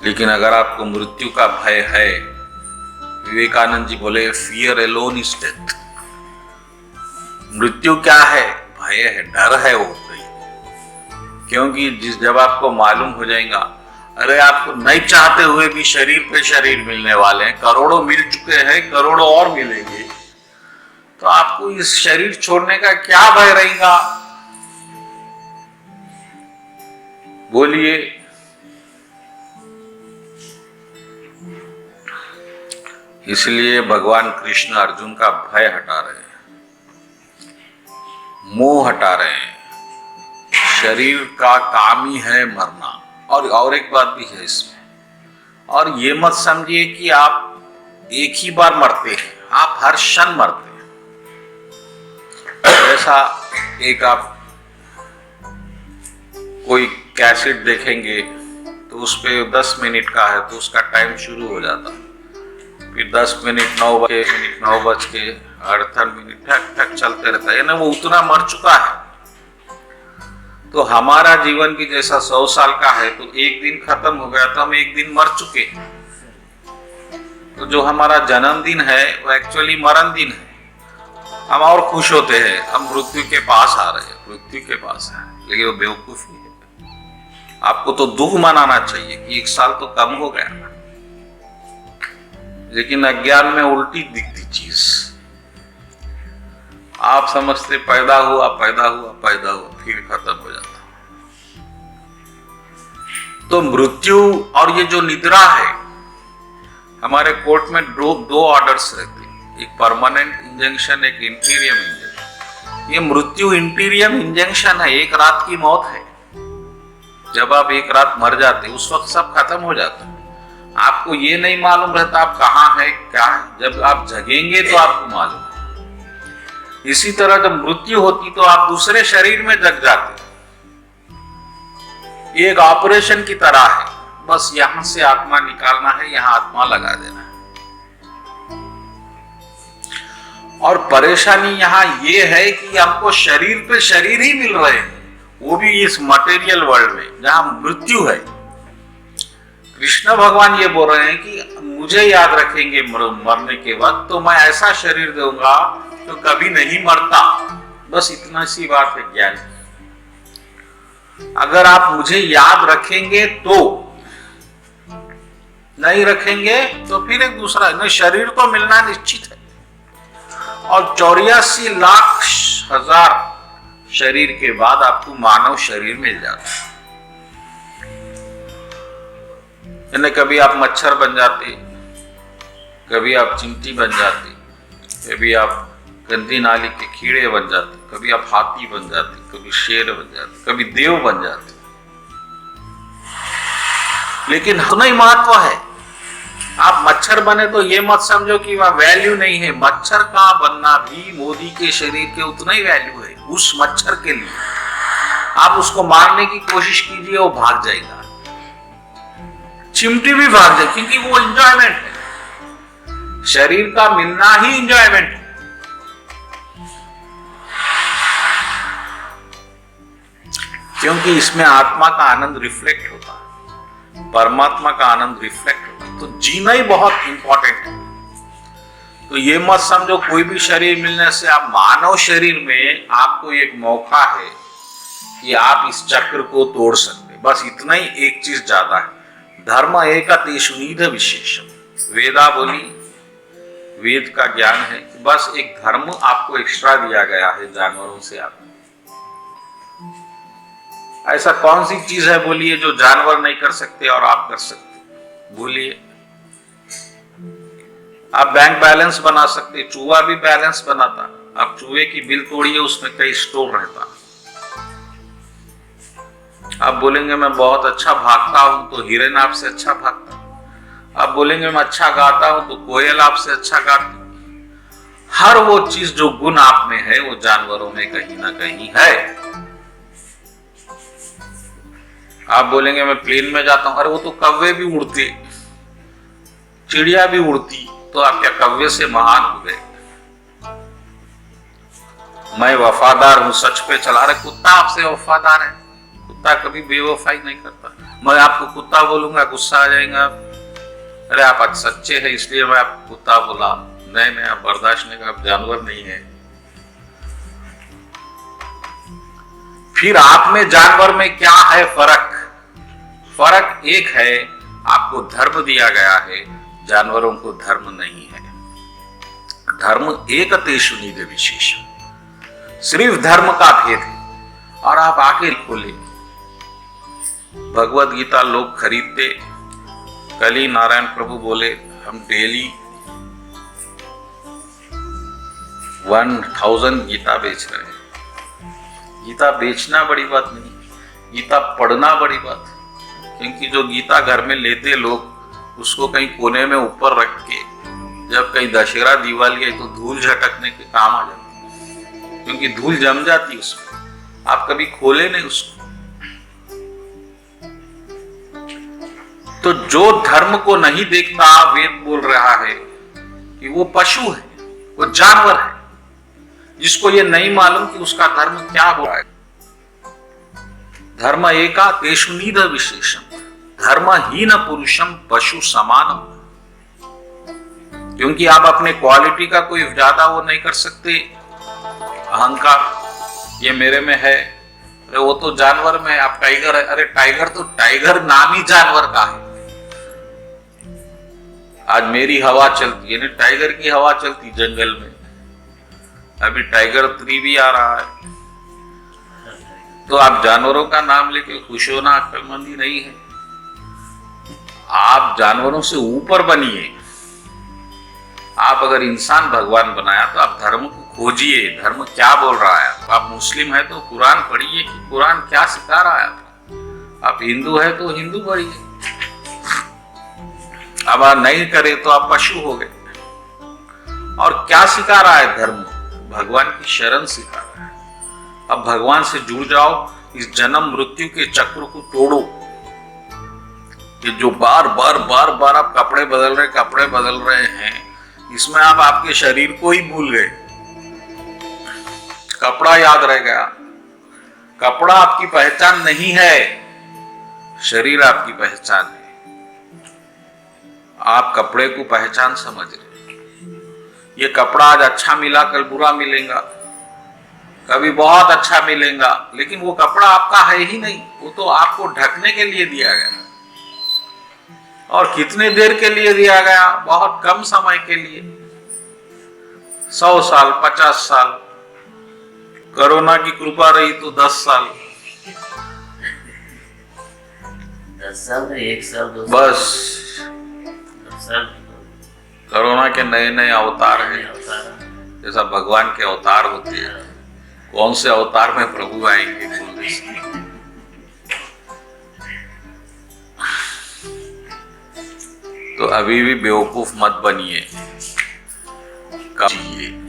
लेकिन अगर आपको मृत्यु का भय है, विवेकानंद जी बोले फियर एलोन इज डेथ। मृत्यु क्या है? भय है, डर है वो। क्योंकि जब आपको मालूम हो जाएगा, अरे आपको नहीं चाहते हुए भी शरीर पे शरीर मिलने वाले हैं, करोड़ों मिल चुके हैं, करोड़ों और मिलेंगे, तो आपको इस शरीर छोड़ने का क्या भय रहेगा? बोलिए। इसलिए भगवान कृष्ण अर्जुन का भय हटा रहे हैं, मोह हटा रहे हैं। शरीर का काम ही है मरना। और एक बात भी है इसमें, और ये मत समझिए कि आप एक ही बार मरते हैं, आप हर क्षण मरते हैं। ऐसा एक आप कोई कैसेट देखेंगे तो उस पे 10 मिनट का है तो उसका टाइम शुरू हो जाता, फिर 10 मिनट 9 बज के 38 मिनट ठक ठक चलते रहता है, यानी वो उतना मर चुका है। तो हमारा जीवन भी जैसा 100 साल का है, तो एक दिन खत्म हो गया तो हम एक दिन मर चुके। तो जो हमारा जन्मदिन है वो एक्चुअली मरण दिन है। हम और खुश होते हैं, हम मृत्यु के पास आ रहे हैं, मृत्यु के पास है, लेकिन वो बेवकूफी है। आपको तो दुख मनाना चाहिए कि 1 साल तो कम हो गया, लेकिन अज्ञान में उल्टी दिखती चीज। आप समझते पैदा हुआ, फिर खत्म हो जाता। तो मृत्यु और ये जो निद्रा है, हमारे कोर्ट में दो ऑर्डर्स रहते हैं, एक परमानेंट इंजंक्शन, एक इंटीरियम इंजंक्शन। ये मृत्यु इंटीरियम इंजंक्शन है, एक रात की मौत है। जब आप एक रात मर जाते, उस वक्त सब खत्म हो जाता है। आपको ये नहीं मालूम रहता आप कहाँ है, क्या है। जब आप जगेंगे तो आपको मालूम। इसी तरह जब मृत्यु होती तो आप दूसरे शरीर में जग जाते। एक ऑपरेशन की तरह है, बस यहां से आत्मा निकालना है, यहां आत्मा लगा देना है। और परेशानी यहां ये है कि हमको शरीर पे शरीर ही मिल रहे हैं, वो भी इस मटेरियल वर्ल्ड में जहां मृत्यु है। कृष्ण भगवान ये बोल रहे हैं कि मुझे याद रखेंगे मरने के वक्त, तो मैं ऐसा शरीर दूंगा तो कभी नहीं मरता। बस इतना सी बात है ज्ञान। अगर आप मुझे याद रखेंगे तो, नहीं रखेंगे तो फिर एक दूसरा नहीं। शरीर तो मिलना निश्चित है, और 84 लाख हजार शरीर के बाद आपको मानव शरीर मिल जाता है। यानी कभी आप मच्छर बन जाते, कभी आप चिंटी बन जाते, कभी आप गंदी नाली के कीड़े बन जाते, कभी आप हाथी बन जाते, कभी शेर बन जाते, कभी देव बन जाते। लेकिन उतना ही महत्व है। आप मच्छर बने तो ये मत समझो कि वह वैल्यू नहीं है। मच्छर का बनना भी मोदी के शरीर के उतना ही वैल्यू है। उस मच्छर के लिए आप उसको मारने की कोशिश कीजिए, वो भाग जाएगा। चिमटी भी भाग जाए, क्योंकि वो इंजॉयमेंट है। शरीर का मिलना ही इंजॉयमेंट है। क्योंकि इसमें आत्मा का आनंद रिफ्लेक्ट होता है, परमात्मा का आनंद रिफ्लेक्ट होता है। तो जीना ही बहुत इंपॉर्टेंट है। तो ये मत समझो कोई भी शरीर मिलने से आप, मानव शरीर में आपको एक मौका है कि आप इस चक्र को तोड़ सकते। बस इतना ही, एक चीज ज्यादा है। धर्म एक तेषुनिध विशेषम। वेदा बोली, वेद का ज्ञान है। बस एक धर्म आपको एक्स्ट्रा दिया गया है जानवरों से। आप ऐसा कौन सी चीज है बोलिए जो जानवर नहीं कर सकते और आप कर सकते? बोलिए। आप बैंक बैलेंस बना सकते, चूहा भी बैलेंस बनाता। आप चूहे की बिल तोड़िए, उसमें कई स्टोर रहता। आप बोलेंगे मैं बहुत अच्छा भागता हूं तो हिरन आपसे अच्छा भागता। आप बोलेंगे मैं अच्छा गाता हूं तो कोयल आपसे अच्छा गाती। हर वो चीज जो गुण आप में है वो जानवरों में कहीं ना कहीं है। आप बोलेंगे मैं प्लेन में जाता हूं, अरे वो तो कौवे भी उड़ते, चिड़िया भी उड़ती, तो आप क्या कौवे से महान हो गए? मैं वफादार हूं, सच पे चला रहे। कुत्ता आपसे वफादार है, कुत्ता कभी बेवफाई नहीं करता। मैं आपको कुत्ता बोलूंगा, गुस्सा आ जाएगा। अरे आप आज सच्चे हैं इसलिए मैं आपको कुत्ता बोला। नहीं, आप बर्दाश्त नहीं कर, आप जानवर नहीं है। फिर आप में जानवर में क्या है फर्क? फर्क एक है, आपको धर्म दिया गया है, जानवरों को धर्म नहीं है। धर्म एक तेषुनिध विशेषम। सिर्फ धर्म का भेद है। और आप आके खोले, भगवत गीता लोग खरीदते। कल ही नारायण प्रभु बोले हम डेली 1000 गीता बेच रहे हैं। गीता बेचना बड़ी बात नहीं, गीता पढ़ना बड़ी बात है। क्योंकि जो गीता घर में लेते लोग, उसको कहीं कोने में ऊपर रख के, जब कहीं दशहरा दिवाली है तो धूल झटकने के काम आ जाती, क्योंकि धूल जम जाती उसमें। आप कभी खोले नहीं उसको। तो जो धर्म को नहीं देखता, वेद बोल रहा है कि वो पशु है, वो जानवर है। जिसको ये नहीं मालूम कि उसका धर्म क्या हो रहा है। धर्म एका तेषुनिध विशेषम। धर्महीन पुरुषम पशु समानम। क्योंकि आप अपने क्वालिटी का कोई ज्यादा वो नहीं कर सकते। अहंकार ये मेरे में है, अरे वो तो जानवर में, आप टाइगर है, अरे टाइगर तो टाइगर नाम ही जानवर का है। आज मेरी हवा चलती है, टाइगर की हवा चलती जंगल में। अभी टाइगर 3 भी आ रहा है। तो आप जानवरों का नाम लेके खुश होना अक्लमंदी नहीं है। आप जानवरों से ऊपर बनिए। आप अगर इंसान भगवान बनाया तो आप धर्म को खोजिए, धर्म क्या बोल रहा है। आप मुस्लिम है तो कुरान पढ़िए कि कुरान क्या सिखा रहा है। आप हिंदू है तो हिंदू पढ़िए। अब आप नहीं करे तो आप पशु हो गए। और क्या सिखा रहा है धर्म? भगवान की शरण सिखा रहा है। अब भगवान से जुड़ जाओ, इस जन्म मृत्यु के चक्र को तोड़ो। ये जो बार बार आप कपड़े बदल रहे हैं, इसमें आप आपके शरीर को ही भूल गए। कपड़ा याद रह गया। कपड़ा आपकी पहचान नहीं है, शरीर आपकी पहचान है। आप कपड़े को पहचान समझ रहे। ये कपड़ा आज अच्छा मिला, कल बुरा मिलेगा, कभी बहुत अच्छा मिलेगा, लेकिन वो कपड़ा आपका है ही नहीं। वो तो आपको ढकने के लिए दिया गया। और कितने देर के लिए दिया गया? बहुत कम समय के लिए। 100 साल, 50 साल। कोरोना की कृपा रही तो 10 साल। 10 साल, 1 साल, 2 साल, बस। 10 साल। कोरोना के नए नए अवतार हैं, अवतार जैसा भगवान के अवतार होते हैं। कौन से अवतार में प्रभु आएंगे बोल नहीं सकते। तो अभी भी बेवकूफ मत बनिए।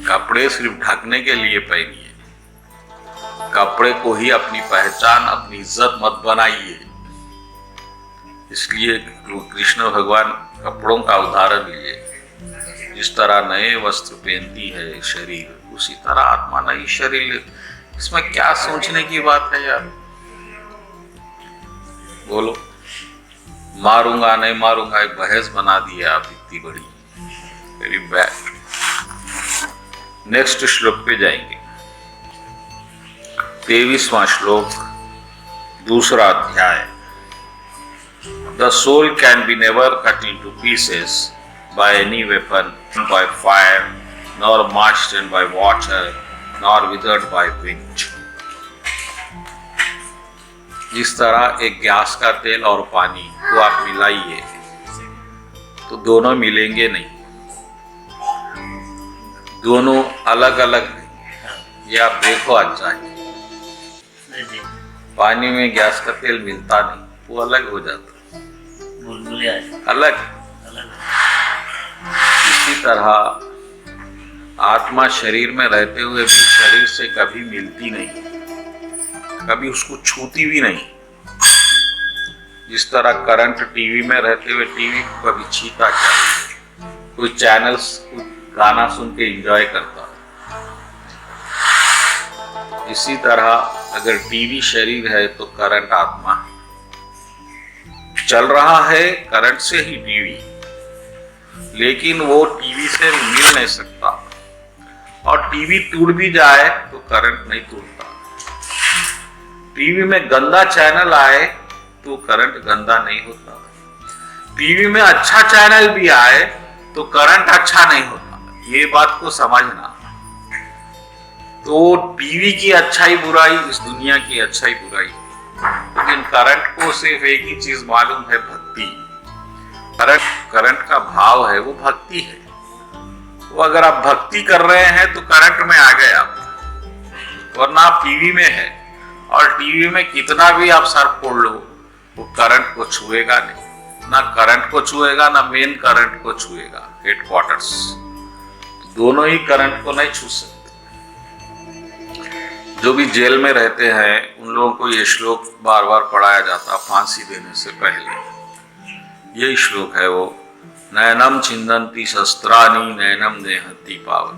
कपड़े सिर्फ ढकने के लिए पहनिए, कपड़े को ही अपनी पहचान, अपनी इज्जत मत बनाइए। इसलिए कृष्ण भगवान कपड़ों का उदाहरण लिए। जिस तरह नए वस्त्र पहनती है शरीर, उसी तरह आत्मा नई शरीर ले। इसमें क्या सोचने की बात है यार? बोलो, मारूंगा नहीं मारूंगा, एक बहस बना दी है आप इतनी बड़ी। Very bad. नेक्स्ट श्लोक पे जाएंगे। 23वां श्लोक, दूसरा अध्याय। The soul can be never cut into pieces by any weapon, by fire, nor marched by water, nor withered by wind. जिस तरह एक गैस का तेल और पानी को आप मिलाइए तो दोनों मिलेंगे नहीं, दोनों अलग अलग नहीं। ये आप देखो आज जाके, पानी में गैस का तेल मिलता नहीं, वो अलग हो जाता, बुलबुले अलग। इसी तरह आत्मा शरीर में रहते हुए भी शरीर से कभी मिलती नहीं, कभी उसको छूती भी नहीं। जिस तरह करंट टीवी में रहते हुए टीवी को कभी छीता क्या, कोई चैनल्स गाना सुन के एंजॉय करता। इसी तरह अगर टीवी शरीर है तो करंट आत्मा चल रहा है, करंट से ही टीवी, लेकिन वो टीवी से मिल नहीं सकता। और टीवी टूट भी जाए तो करंट नहीं टूटता। टीवी में गंदा चैनल आए तो करंट गंदा नहीं होता। टीवी में अच्छा चैनल भी आए तो करंट अच्छा नहीं होता। ये बात को समझना। तो करंट की अच्छाई बुराई, इस दुनिया की अच्छाई बुराई, लेकिन करंट को सिर्फ एक ही चीज मालूम है, भक्ति। करंट का भाव है वो भक्ति है। वो अगर आप भक्ति कर रहे हैं तो करंट में आ गए आप, वरना आप टीवी में है। और टीवी में कितना भी आप सर फोड़ लो, वो करंट को छुएगा नहीं। ना करंट को छुएगा, ना मेन करंट को छुएगा, हेडक्वार्टर्स। दोनों ही करंट को नहीं छू सकते। जो भी जेल में रहते हैं उन लोगों को ये श्लोक बार बार पढ़ाया जाता फांसी देने से पहले। यही श्लोक है वो, नैनम छिंदन्ति शस्त्राणि नैनम नेहन्ति पावक।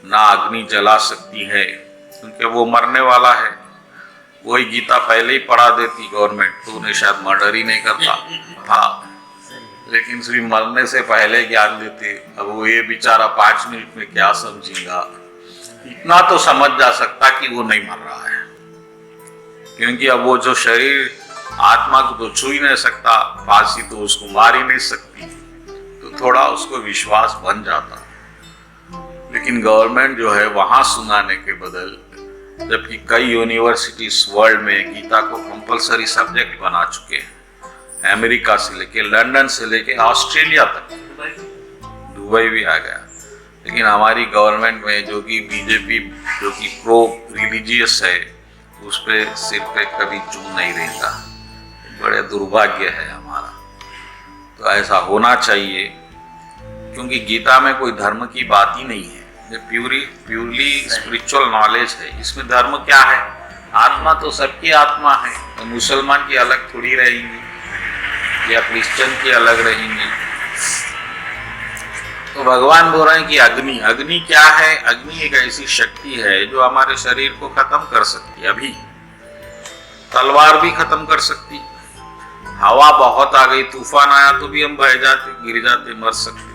ना अग्नि जला सकती है क्योंकि वो मरने वाला है। वही गीता पहले ही पढ़ा देती गवर्नमेंट तो उन्हें शायद मर्डर ही नहीं करता था, लेकिन सिर्फ मरने से पहले ज्ञान देते। अब वो ये बेचारा 5 मिनट में क्या समझेगा? इतना तो समझ जा सकता कि वो नहीं मर रहा है, क्योंकि अब वो जो शरीर आत्मा को तो छू ही नहीं सकता, फांसी तो उसको मार ही नहीं सकती, तो थोड़ा उसको विश्वास बन जाता। लेकिन गवर्नमेंट जो है वहां सुनाने के बदल, जबकि कई यूनिवर्सिटीज वर्ल्ड में गीता को कंपलसरी सब्जेक्ट बना चुके हैं, अमेरिका से लेके लंदन से लेके ऑस्ट्रेलिया तक, दुबई भी आ गया। लेकिन हमारी गवर्नमेंट में जो कि बीजेपी, जो कि प्रो रिलीजियस है, उस पर सिर पे कभी चून नहीं रहता। बड़े दुर्भाग्य है हमारा। तो ऐसा होना चाहिए, क्योंकि गीता में कोई धर्म की बात ही नहीं है। ये प्यूरली स्पिरिचुअल नॉलेज है। इसमें धर्म क्या है? आत्मा तो सबकी आत्मा है। तो मुसलमान की अलग थोड़ी रहेंगी या क्रिश्चियन की अलग रहेंगी। तो भगवान बोल रहे हैं कि अग्नि क्या है? अग्नि एक ऐसी शक्ति है जो हमारे शरीर को खत्म कर सकती है। अभी तलवार भी खत्म कर सकती। हवा बहुत आ गई, तूफान आया तो भी हम बह जाते, गिर जाते, मर सकते।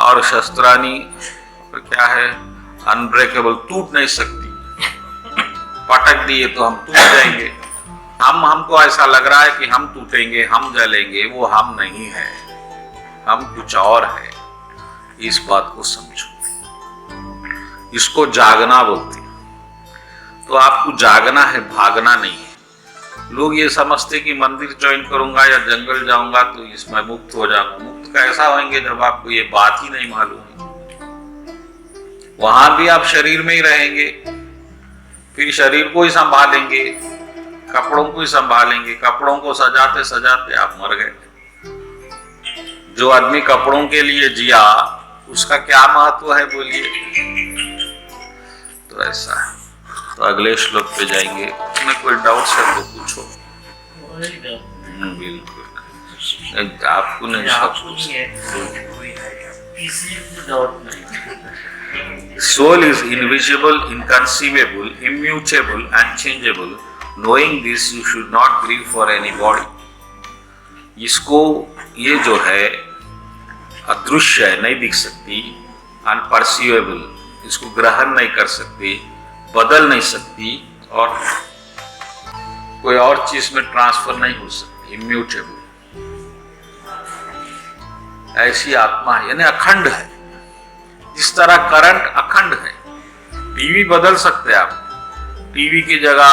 और शस्त्राणी तो क्या है? अनब्रेकेबल, टूट नहीं सकती। पटक दिए तो हम टूट जाएंगे। हमको ऐसा लग रहा है कि हम टूटेंगे, हम जलेंगे, वो हम नहीं है, हम कुछ और है। इस बात को समझो। इसको जागना बोलते हैं। तो आपको जागना है, भागना नहीं है। लोग ये समझते कि मंदिर ज्वाइन करूंगा या जंगल जाऊंगा तो इसमें मुक्त हो जाऊंगा। मुक्त कैसा होंगे जब आपको ये बात ही नहीं मालूम है। वहां भी आप शरीर में ही रहेंगे, फिर शरीर को ही संभालेंगे, कपड़ों को ही संभालेंगे, कपड़ों को सजाते सजाते आप मर गए। जो आदमी कपड़ों के लिए जिया उसका क्या महत्व है बोलिए। तो ऐसा है। तो अगले श्लोक पे जाएंगे, उसमें कोई डाउट है तो पूछो। बिल्कुल आपको नहीं, soul is invisible, inconceivable, immutable and changeable. Knowing this you should not grieve for any body. इसको ये जो है अदृश्य है, नहीं दिख सकती, अनपर्सीवेबल, इसको ग्रहण नहीं कर सकती, बदल नहीं सकती और कोई और चीज में ट्रांसफर नहीं हो सकती, इम्यूटेबल। ऐसी आत्मा है, यानी अखंड है। जिस तरह करंट अखंड है, टीवी बदल सकते हैं आप, टीवी की जगह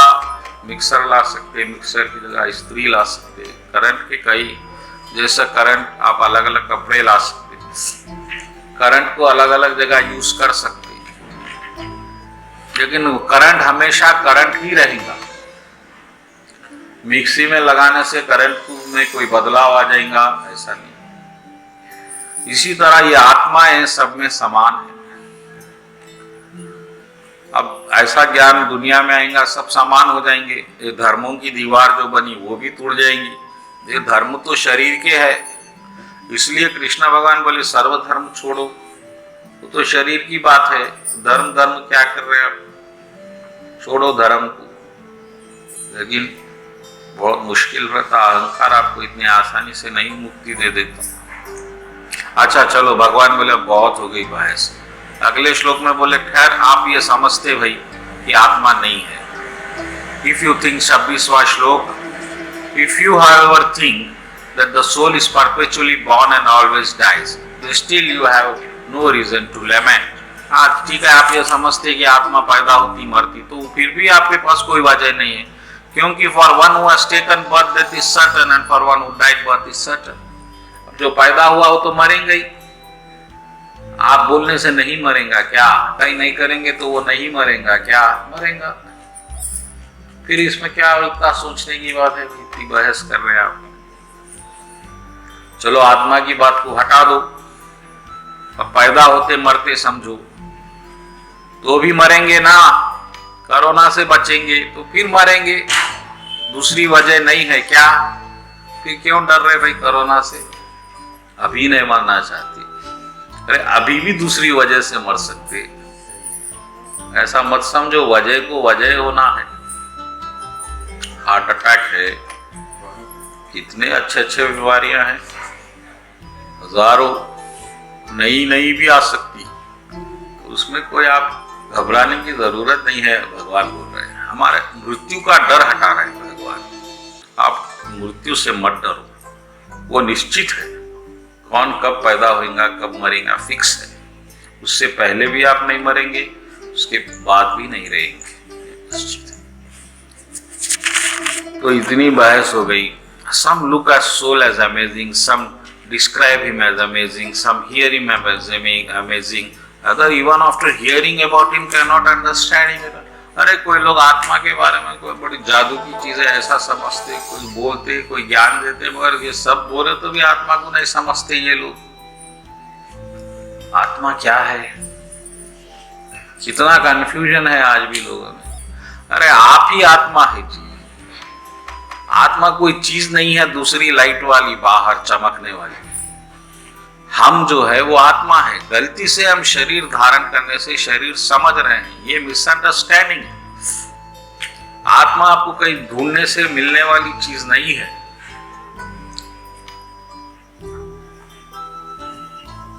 मिक्सर ला सकते, मिक्सर की जगह स्त्री ला सकते, करंट के कई जैसा करंट आप अलग अलग कपड़े ला सकते, करंट को अलग अलग जगह यूज कर सकते, लेकिन करंट हमेशा करंट ही रहेगा। मिक्सी में लगाने से करंट में कोई बदलाव आ जाएगा, ऐसा नहीं। इसी तरह ये आत्माएं सब में समान है। अब ऐसा ज्ञान दुनिया में आएगा, सब समान हो जाएंगे। ये धर्मों की दीवार जो बनी वो भी टूट जाएंगी। ये धर्म तो शरीर के है, इसलिए कृष्ण भगवान बोले सर्वधर्म छोड़ो। वो तो शरीर की बात है। धर्म धर्म क्या कर रहे हैं आप, छोड़ो धर्म को। लेकिन बहुत मुश्किल रहता, अहंकार आपको इतनी आसानी से नहीं मुक्ति दे देता। अच्छा चलो, भगवान बोले बहुत हो गई बहस। अगले श्लोक में बोले खैर आप ये समझते भाई कि आत्मा नहीं है। इफ यू थिंक, 26वां श्लोक, if you however think that the soul is perpetually born and always dies, then still you have no reason to lament. हाँ ठीक है, आप ये समझते कि आत्मा पैदा होती मरती, तो फिर भी आपके पास कोई वजह नहीं है, क्योंकि for one who has taken birth death is certain and for one who died birth is certain. जो पैदा हुआ वो तो मरेंगे ही। आप बोलने से नहीं मरेगा क्या, कहीं नहीं करेंगे तो वो नहीं मरेगा क्या, मरेगा। फिर इसमें क्या इतना सोचने की बात है, इतनी बहस कर रहे हैं आप। चलो आत्मा की बात को हटा दो, अब पैदा होते मरते समझो, तो भी मरेंगे ना। कोरोना से बचेंगे तो फिर मरेंगे, दूसरी वजह नहीं है क्या? फिर क्यों डर रहे भाई कोरोना से? अभी नहीं मरना चाहते, अरे अभी भी दूसरी वजह से मर सकते। ऐसा मत समझो वजह को वजह होना है। हार्ट अटैक है, कितने अच्छे अच्छे बीमारियां हैं, हजारों, नई नई भी आ सकती, तो उसमें कोई आप घबराने की जरूरत नहीं है। भगवान बोल रहे हैं हमारे मृत्यु का डर हटा रहे हैं भगवान। आप मृत्यु से मत डरो, वो निश्चित है। कौन कब पैदा होगा कब मरेगा फिक्स है। उससे पहले भी आप नहीं मरेंगे, उसके बाद भी नहीं रहेंगे। तो इतनी बहस हो गई। Some look at soul as amazing, some describe him as amazing, some hear him as amazing, other even after hearing about him cannot understand him. अरे कोई लोग आत्मा के बारे में कोई बड़ी जादू की चीजें ऐसा समझते, कोई बोलते, कोई ज्ञान देते, मगर ये सब बोले तो भी आत्मा को नहीं समझते ये लोग। आत्मा क्या है, कितना कंफ्यूजन है आज भी लोगों में। अरे आप ही आत्मा है जी। आत्मा कोई चीज नहीं है दूसरी लाइट वाली बाहर चमकने वाली। हम जो है वो आत्मा है। गलती से हम शरीर धारण करने से शरीर समझ रहे हैं, ये मिसअंडरस्टैंडिंग है। आत्मा आपको कहीं ढूंढने से मिलने वाली चीज नहीं है।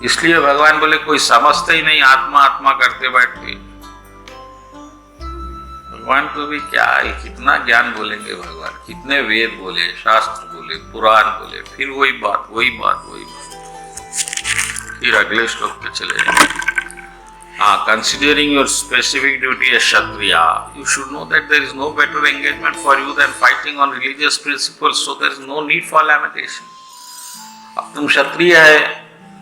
इसलिए भगवान बोले कोई समझते ही नहीं, आत्मा आत्मा करते बैठते। भगवान को भी क्या है, कितना ज्ञान बोलेंगे भगवान, कितने वेद बोले, शास्त्र बोले, पुराण बोले, फिर वही बात वही बात वही बात। फिर अगले श्लोक पे चले जाएंगे। Considering your specific duty as Kshatriya, you should know that there is no better engagement for you than fighting on religious principles, so there is no need for lamentation. अब तुम क्षत्रिय है,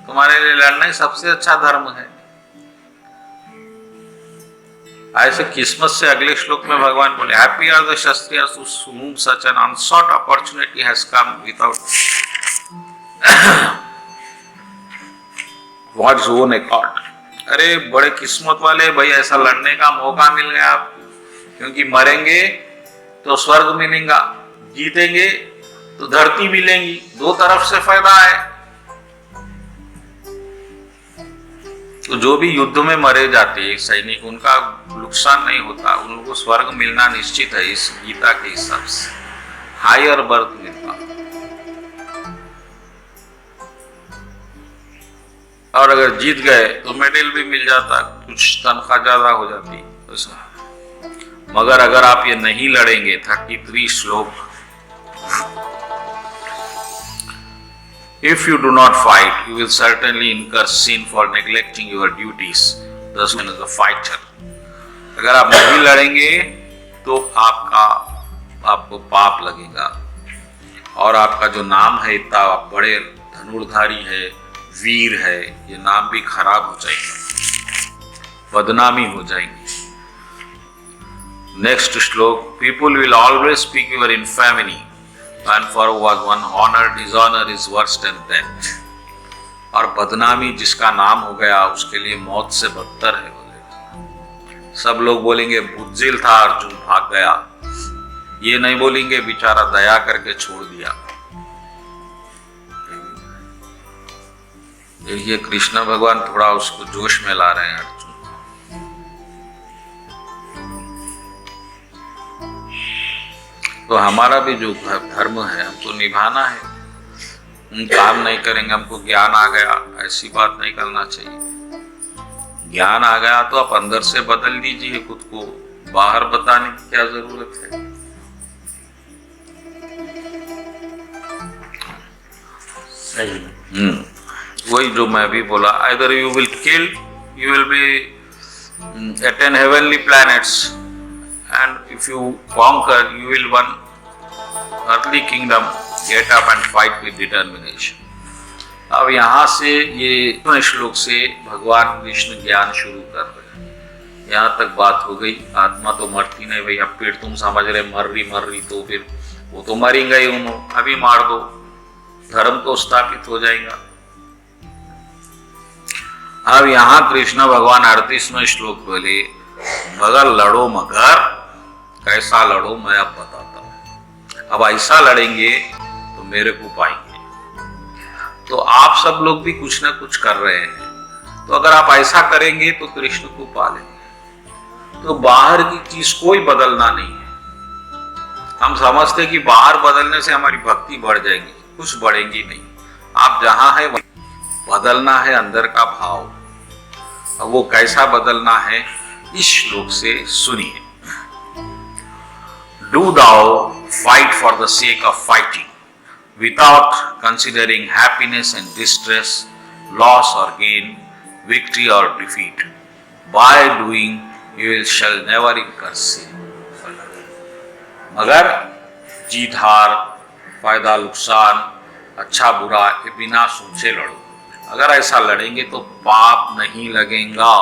तुम्हारे लिए लड़ना ही सबसे अच्छा धर्म है। ऐसे किस्मत से अगले श्लोक में भगवान बोले, happy are the Kshatriyas to whom such an unsought opportunity has come without one's own accord. अरे बड़े किस्मत वाले भाई, ऐसा लड़ने का मौका मिल गया, क्योंकि मरेंगे तो स्वर्ग मिलेगा, जीतेंगे तो धरती मिलेंगी, दो तरफ से फायदा है। तो जो भी युद्ध में मरे जाते हैं सैनिक, उनका नुकसान नहीं होता, उनको स्वर्ग मिलना निश्चित है। इस गीता के हिसाब से हायर बर्थ मिलता, और अगर जीत गए तो मेडल भी मिल जाता, कुछ तनख्वाह ज्यादा हो जाती ऐसा। मगर अगर आप ये नहीं लड़ेंगे, 33 श्लोक, If you do not fight, you will certainly incur sin for neglecting your duties. Thus, one is a fighter. अगर आप नहीं लड़ेंगे तो आपको पाप लगेगा, और आपका जो नाम है, इतना आप बड़े धनुर्धारी है, वीर है, ये नाम भी खराब हो जाएगा, बदनामी हो जाएंगी। नेक्स्ट श्लोक, People will always speak your infamy. And for one honor, dishonor is worse than death. और बदनामी जिसका नाम हो गया, उसके लिए मौत से बदतर है बोले। सब लोग बोलेंगे बुज्जिल था, अर्जुन भाग गया, ये नहीं बोलेंगे बेचारा दया करके छोड़ दिया। ये कृष्ण भगवान थोड़ा उसको जोश में ला रहे हैं अर्जुन। तो हमारा भी जो धर्म है हमको निभाना है, काम नहीं करेंगे, हमको ज्ञान आ गया, ऐसी बात नहीं करना चाहिए। ज्ञान आ गया तो आप अंदर से बदल दीजिए खुद को, बाहर बताने की क्या जरूरत है। सही। वही जो मैं भी बोला, either you will kill, you will be attain heavenly planets, and if you conquer, you will win earthly kingdom. Get up and fight with determination. अब यहाँ से ये श्लोक से भगवान कृष्ण ज्ञान शुरू कर रहे हैं। यहाँ तक बात हो गई। आत्मा तो मरती नहीं भाई, अब फिर तुम समझ रहे मर रही तो फिर वो तो मरेंगे ही, उन्होंने अभी मार दो, धर्म तो स्थापित हो जाएगा। अब यहाँ कृष्ण भगवान 38वें श्लोक बोले, मगर लड़ो, मगर कैसा लड़ो मैं अब बताता हूं। अब ऐसा लड़ेंगे तो मेरे को पाएंगे। तो आप सब लोग भी कुछ ना कुछ कर रहे हैं, तो अगर आप ऐसा करेंगे तो कृष्ण को पा लेंगे। तो बाहर की चीज कोई बदलना नहीं है। हम समझते कि बाहर बदलने से हमारी भक्ति बढ़ जाएगी, कुछ बढ़ेगी नहीं। आप जहां है बदलना है अंदर का भाव। अब वो कैसा बदलना है, इस श्लोक से सुनिए। Do thou fight for the sake of fighting, without considering happiness and distress, loss or gain, victory or defeat. By doing, you shall never incur sin. मगर जीत हार, फायदा नुकसान, अच्छा बुरा, ये बिना सोचे लड़ो। अगर ऐसा लड़ेंगे तो पाप नहीं लगेगा।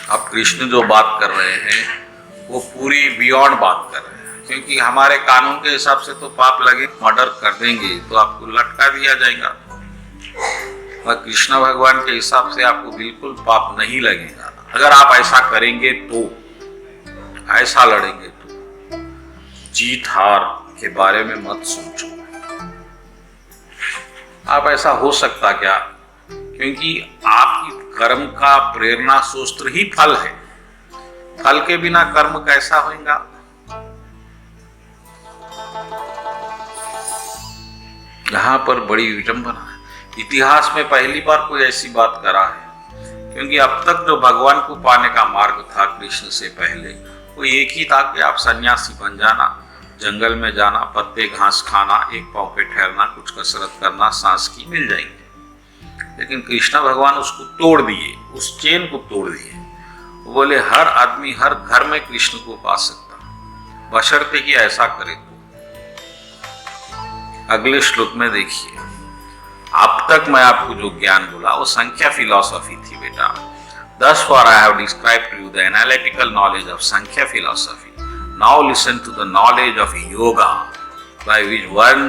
अब कृष्ण जो बात कर रहे हैं वो पूरी बियॉन्ड बात कर रहे हैं, क्योंकि हमारे कानून के हिसाब से तो पाप लगे, मर्डर कर देंगे तो आपको लटका दिया जाएगा। और कृष्ण भगवान के हिसाब से आपको बिल्कुल पाप नहीं लगेगा। अगर आप ऐसा करेंगे तो, ऐसा लड़ेंगे तो जीत हार के बारे में मत सोचो। आप ऐसा हो सकता क्या, क्योंकि आपकी कर्म का प्रेरणा सूत्र ही फल है। फल के बिना कर्म कैसा होगा। यहां पर बड़ी विडंबना है। इतिहास में पहली बार कोई ऐसी बात करा है, क्योंकि अब तक जो भगवान को पाने का मार्ग था कृष्ण से पहले, वो एक ही था कि आप सन्यासी बन जाना, जंगल में जाना, पत्ते घास खाना, एक पांव पे ठहरना, कुछ कसरत करना, सांस की मिल जाएंगे। लेकिन कृष्ण भगवान उसको तोड़ दिए, उस चेन को तोड़ दिए। वो बोले हर आदमी हर घर में कृष्ण को पा सकता, बशर्ते कि ऐसा करे तो। अगले श्लोक में देखिए, अब तक मैं आपको जो ज्ञान बोला वो संख्या फिलॉसफी थी बेटा। Thus far I have described to you the analytical knowledge of Sankhya philosophy. Now listen to the knowledge of yoga, by which one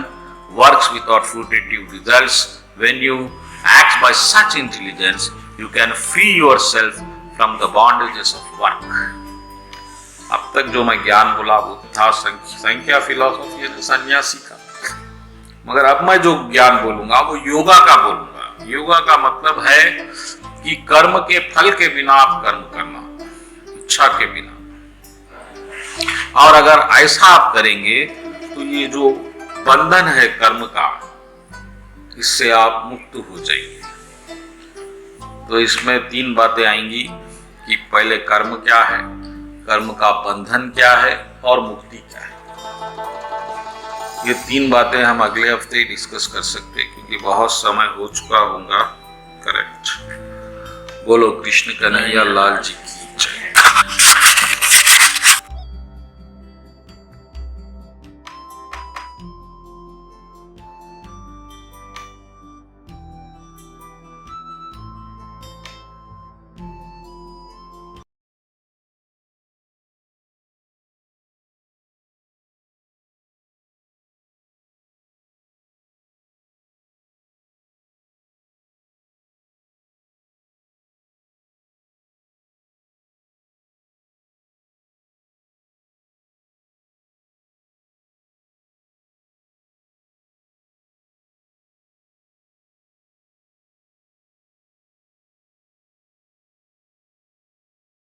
works without fruitive results. When you act by such intelligence, you can free yourself from the bondages of work. अब तक जो मैं ज्ञान बोला वो था संख्या philosophy यानी सन्यासी का, मगर अब मैं जो ज्ञान बोलूंगा वो योगा का बोलूंगा। योगा का मतलब है कि कर्म के फल के बिना आप कर्म करना, इच्छा के बिना। और अगर ऐसा आप करेंगे तो ये जो बंधन है कर्म का, इससे आप मुक्त हो जाएंगे। तो इसमें 3 बातें आएंगी कि पहले कर्म क्या है, कर्म का बंधन क्या है और मुक्ति क्या है। ये 3 बातें हम अगले हफ्ते डिस्कस कर सकते हैं, क्योंकि बहुत समय हो चुका होगा। करेक्ट। बोलो कृष्ण कन्हैया लाल जी की जय।